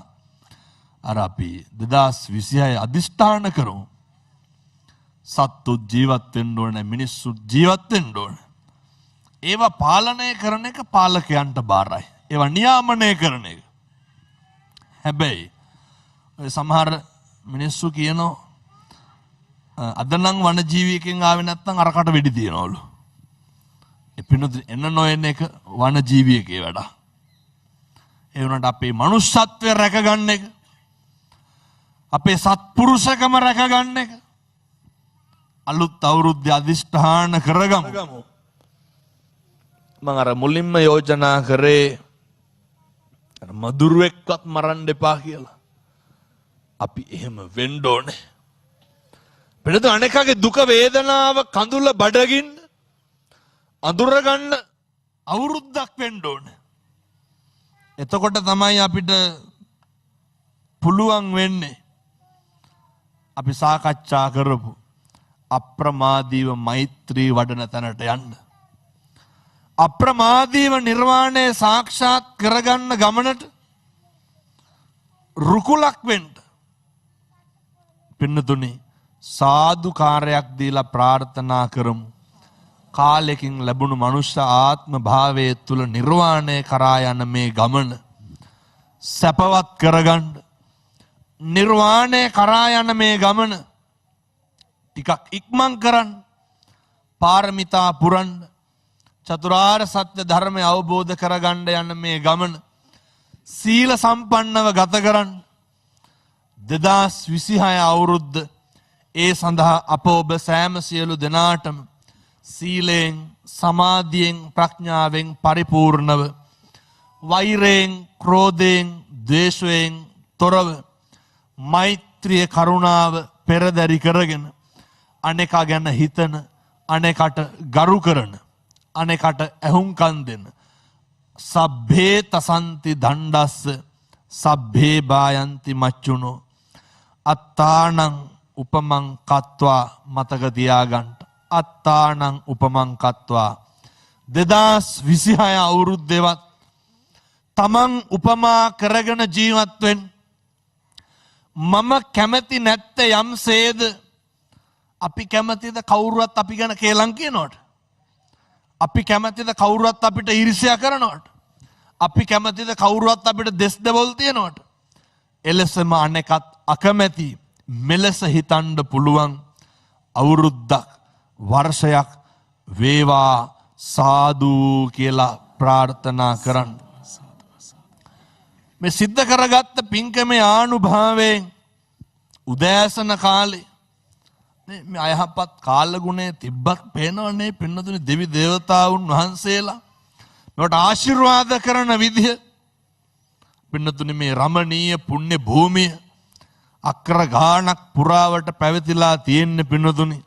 අර අපි 2026 අදිෂ්ඨාන කරමු. සත්තු ජීවත් වෙන්න ඕනේ, මිනිස්සු ජීවත් වෙන්න ඕනේ. ඒවා පාලනය කරන එක පාලකයන්ට බාරයි. ඒවා නියාමනය කරන එක. හැබැයි සමහර මිනිස්සු කියනවා අද නම් වන ජීවියෙක්ගෙන් ආවේ නැත්නම් අරකට වෙඩි තියනවලු. ඒ පින්නොත් එන්න නොයන එක වන ජීවියෙක්ගේ වැඩ. ඒ වුණාට අපේ මනුෂ්‍යත්වය රැකගන්න එක, අපේ සත්පුරුෂකම රැකගන්න එක අලුත් අවුරුද්දේ අදිෂ්ඨාන කරගමු. මම අර මුලින්ම යෝජනා කරේ මදුරුවෙක්වත් මරන්න එපා කියලා. අපි එහෙම වෙන්න ඕනේ. පිළිද අනේකගේ දුක වේදනාව කඳුල බඩගින්න අඳුරගන්න අවුරුද්දක් වෙන්න ඕනේ. එතකොට තමයි අපිට පුළුවන් වෙන්නේ අපි සාකච්ඡා කරපු අප්‍රමාදීව මෛත්‍රී වඩන තැනට යන්න. අප්‍රමාදීව නිර්වාණය සාක්ෂාත් කරගන්න ගමනට රුකුලක් වෙන්න. පින්නතුනි සාදුකාරයක් දීලා ප්‍රාර්ථනා කරමු. කාලෙකින් ලැබුණු මනුෂ්‍ය ආත්ම භාවයේ තුල නිර්වාණය කරා යන මේ ගමන සැපවත් කරගන්න. නිර්වාණය කරා යන මේ ගමන ටිකක් ඉක්මන් කරන්න. පාරමිතා පුරන්න. චතුරාර්ය සත්‍ය ධර්මය අවබෝධ කරගන්න යන මේ ගමන සීල සම්පන්නව ගත කරන්න. 2026 අවුරුද්ද ඒ සඳහා අප ඔබ සෑම සියලු දෙනාටම සීලෙන් සමාධියෙන් ප්‍රඥාවෙන් පරිපූර්ණව වෛරයෙන් ක්‍රෝධයෙන් ද්වේෂයෙන් තොරව මෛත්‍රිය කරුණාව පෙරදරි කරගෙන අනෙකා ගැන හිතන අනෙකට ගරු කරන අනෙකට ඇහුම්කන් දෙන සබ්බේ තසන්ති දණ්ඩස්ස සබ්බේ බායන්ති මච්චුනෝ අත්තානං උපමං කତ୍වා මතක තියාගන්න අත්තානං උපමං කତ୍වා 2026 අවුරුද්දේවත් තමන් උපමා කරගෙන ජීවත් වෙන්න මම කැමති නැත්තේ යම්සේද අපි කැමතිද කවුරුවත් අපි ගැන කේලම් කියනවට අපි කැමතිද කවුරුවත් අපිට ඊර්ෂ්‍යා කරනවට අපි කැමතිද කවුරුවත් අපිට දෙස් දෙවොල් තියනවට එලෙසම අනෙකත් අකමැති මෙලෙස හිතන්න පුළුවන් අවුරුද්දක් වර්ෂයක් වේවා සාදු කියලා ප්‍රාර්ථනා කරන්න මේ සිද්ධ කරගත්ත පින්කමේ ආනුභාවයෙන් උදෑසන කාලේ මේ අයහපත් කාලගුණේ තිබ්බත් පේනවනේ පින්නතුනි දෙවි දේවතාවුන් වහන්සේලා මේකට ආශිර්වාද කරන විදිහ පින්නතුනි මේ රමණීය පුණ්‍ය භූමිය අක්‍ර ගානක් පුරාවට පැවතිලා තියෙන පින්නතුනි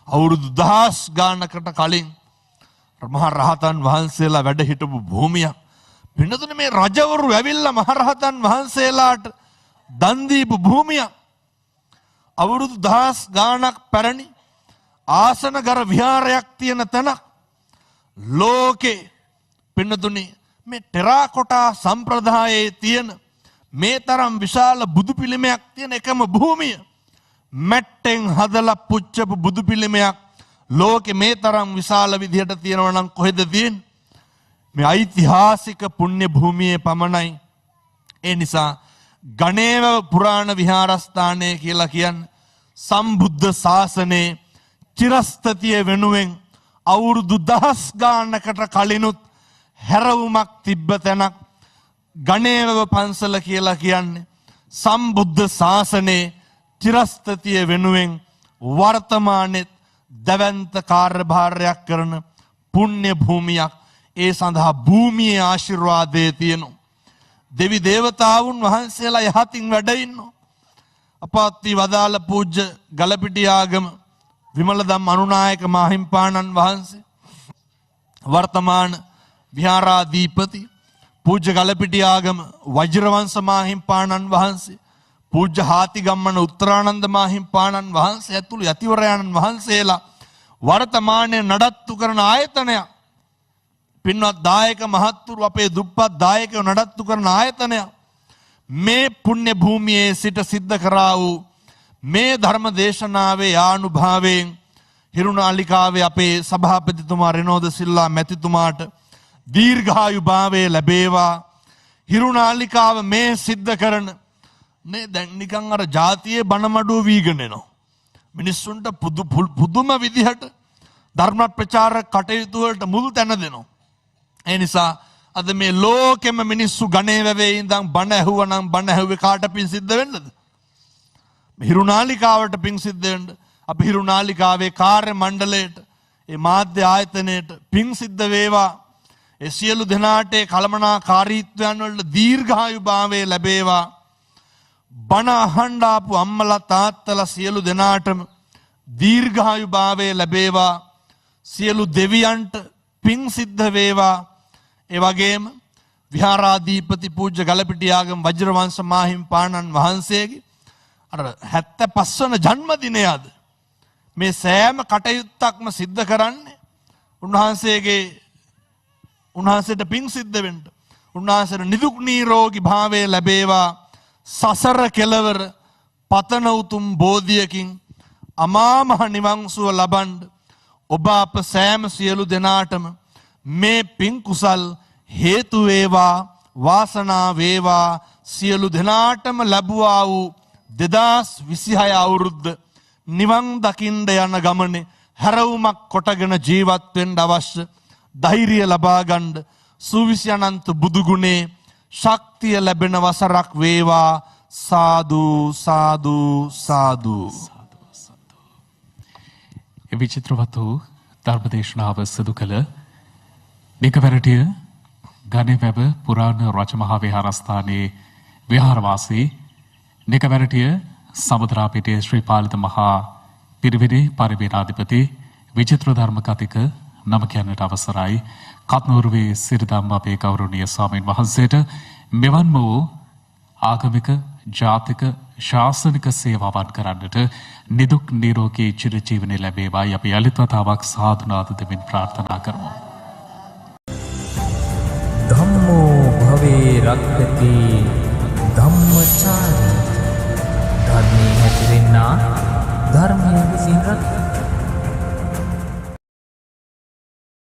අවුරුදු 1000 ගානකට කලින් මහා රහතන් වහන්සේලා වැඩ හිටපු භූමියක් පින්නතුනි මේ රජවරු ඇවිල්ලා මහා රහතන් වහන්සේලාට දන් දීපු භූමියක් අවුරුදු 1000 ගානක් පැරණි ආසනගර විහාරයක් තියෙන තැනක් ලෝකේ පින්නතුනි මේ ටෙරාකොටා සම්ප්‍රදායේ තියෙන මේ තරම් විශාල බුදු පිළිමයක් තියෙන එකම භූමිය මැට්ටෙන් හදලා පුච්චපු බුදු පිළිමයක් ලෝකේ මේ තරම් විශාල විදිහට තියෙනවා නම් කොහෙද තියෙන්නේ මේ ඓතිහාසික පුණ්‍ය භූමියේ පමණයි ඒ නිසා ගණේව පුරාණ විහාරස්ථානය කියලා කියන්නේ සම්බුද්ධ ශාසනයේ චිරස්ථතිය වෙනුවෙන් අවුරුදු 10 ගානකට කලිනුත් හැරවුමක් තිබ්බ තැනක් ගණේව පන්සල කියලා කියන්නේ සම්බුද්ධ ශාසනයේ චිරස්ථතිය වෙනුවෙන් වර්තමානයේ දවන්ත කාර්යභාරයක් කරන පුණ්‍ය භූමියක් ඒ සඳහා භූමියේ ආශිර්වාදයේ තියෙනවා දෙවි දේවතාවුන් වහන්සේලා යහතින් වැඩ ඉන්නවා අපත්ති වදාළ පූජ්‍ය ගලපිටිය ආගම විමලදම් අනුනායක මාහිම්පාණන් වහන්සේ වර්තමාන විහාරාධිපති පූජ්‍ය ගලපිටිය ආගම වජිරවංශ මාහිම්පාණන් වහන්සේ පූජ්‍ය හාතිගම්මන උත්තරානන්ද මාහිම්පාණන් වහන්සේ ඇතුළු යතිවරයන්න් වහන්සේලා වර්තමානයේ නඩත්තු කරන ආයතනයක් පින්වත් දායක මහත්තුරු අපේ දුප්පත් දායකයෝ නඩත්තු කරන ආයතනයක් මේ පුණ්‍ය භූමියේ සිට සිද්ධ කරා වූ මේ ධර්ම දේශනාවේ ආනුභාවයෙන් හිරුනාලිකාවේ අපේ සභාපතිතුමා රෙනෝද සිල්ලා මැතිතුමාට දීර්ඝායු භාවය ලැබේවා හිරුනාලිකාව මේ සිද්ධ කරන නේ දැන් නිකන් අර ජාතියේ බණමඩුව වීගෙන එනවා මිනිස්සුන්ට පුදුම විදිහට ධර්ම ප්‍රචාර කටයුතු වලට මුල් තැන දෙනවා ඒ නිසා අද මේ ලෝකෙම මිනිස්සු ගණේ වැවේ ඉඳන් බණ ඇහුවනම් බණ ඇහුවේ කාට පින් සිද්ධ වෙන්නද හිරුනාලිකාවට පින් සිද්ධ වෙන්න අපි හිරුනාලිකාවේ කාර්ය මණ්ඩලයට ඒ මාධ්‍ය ආයතනයට පින් සිද්ධ වේවා ඒ සියලු දෙනාට කලමනාකාරීත්වයන් වලට දීර්ඝායු භාවය ලැබේවා බණ අහන්න ආපු අම්මලා තාත්තලා සියලු දෙනාටම දීර්ඝායු භාවය ලැබේවා සියලු දෙවියන්ට පින් සිද්ධ වේවා ඒ වගේම විහාරාධිපති පූජ්‍ය ගලපිටිය ආගම වජිරවංශ මාහිම්පාණන් වහන්සේගේ අර 75 වන ජන්මදිනය අද මේ සෑම කටයුත්තක්ම සිද්ධ කරන්නේ උන්වහන්සේට පින් සිද්ධ වෙන්න උන්වහන්සේට නිදුක් නිරෝගී භාවය ලැබේවා සසර කෙලවර පතන උතුම් බෝධියකින් අමා මහ නිවන් සුව ලබන්න ඔබ අප සෑම සියලු දෙනාටම මේ පින් කුසල් හේතු වේවා වාසනා වේවා සියලු දෙනාටම ලැබුවා වූ 2026 අවුරුද්ද නිවන් දකින්න යන ගමනේ හැරවුමක් කොටගෙන ජීවත් වෙන්න අවශ්‍ය ධෛර්යය ලබා ගන්න සූවිසි අනන්ත බුදු ගුණේ ශක්තිය ලැබෙන වසරක් වේවා සාදු සාදු සාදු විචිත්‍රවත් වූ ධර්මදේශනාව සිදු කළ නිකවැරටිය ගණේවැව පුරාණ රජමහා විහාරස්ථානයේ විහාරවාසී නිකවැරටිය සමුද්‍රාපිටිය ශ්‍රී පාලිත මහා පිරිවෙනේ පරිවේනාධිපති විචිත්‍ර ධර්ම කතික නම කියන්නට අවසරයි. කත්නෝරුවේ සිරිදම්ම අපේ ගෞරවනීය ස්වාමීන් වහන්සේට මෙවන් වූ ආගමික ජාතික ශාසනික සේවාවන් කරන්නට නිදුක් නිරෝගී චිරජීවනය ලැබේවායි අපි යලිත් වතාවක් සාදුනාද දෙමින් ප්‍රාර්ථනා කරමු. ධම්මෝ භවේ රක්ඛති ධම්මචාරී ධර්මයේ හැසිරෙන්නා ධර්මයේ විසින් රැක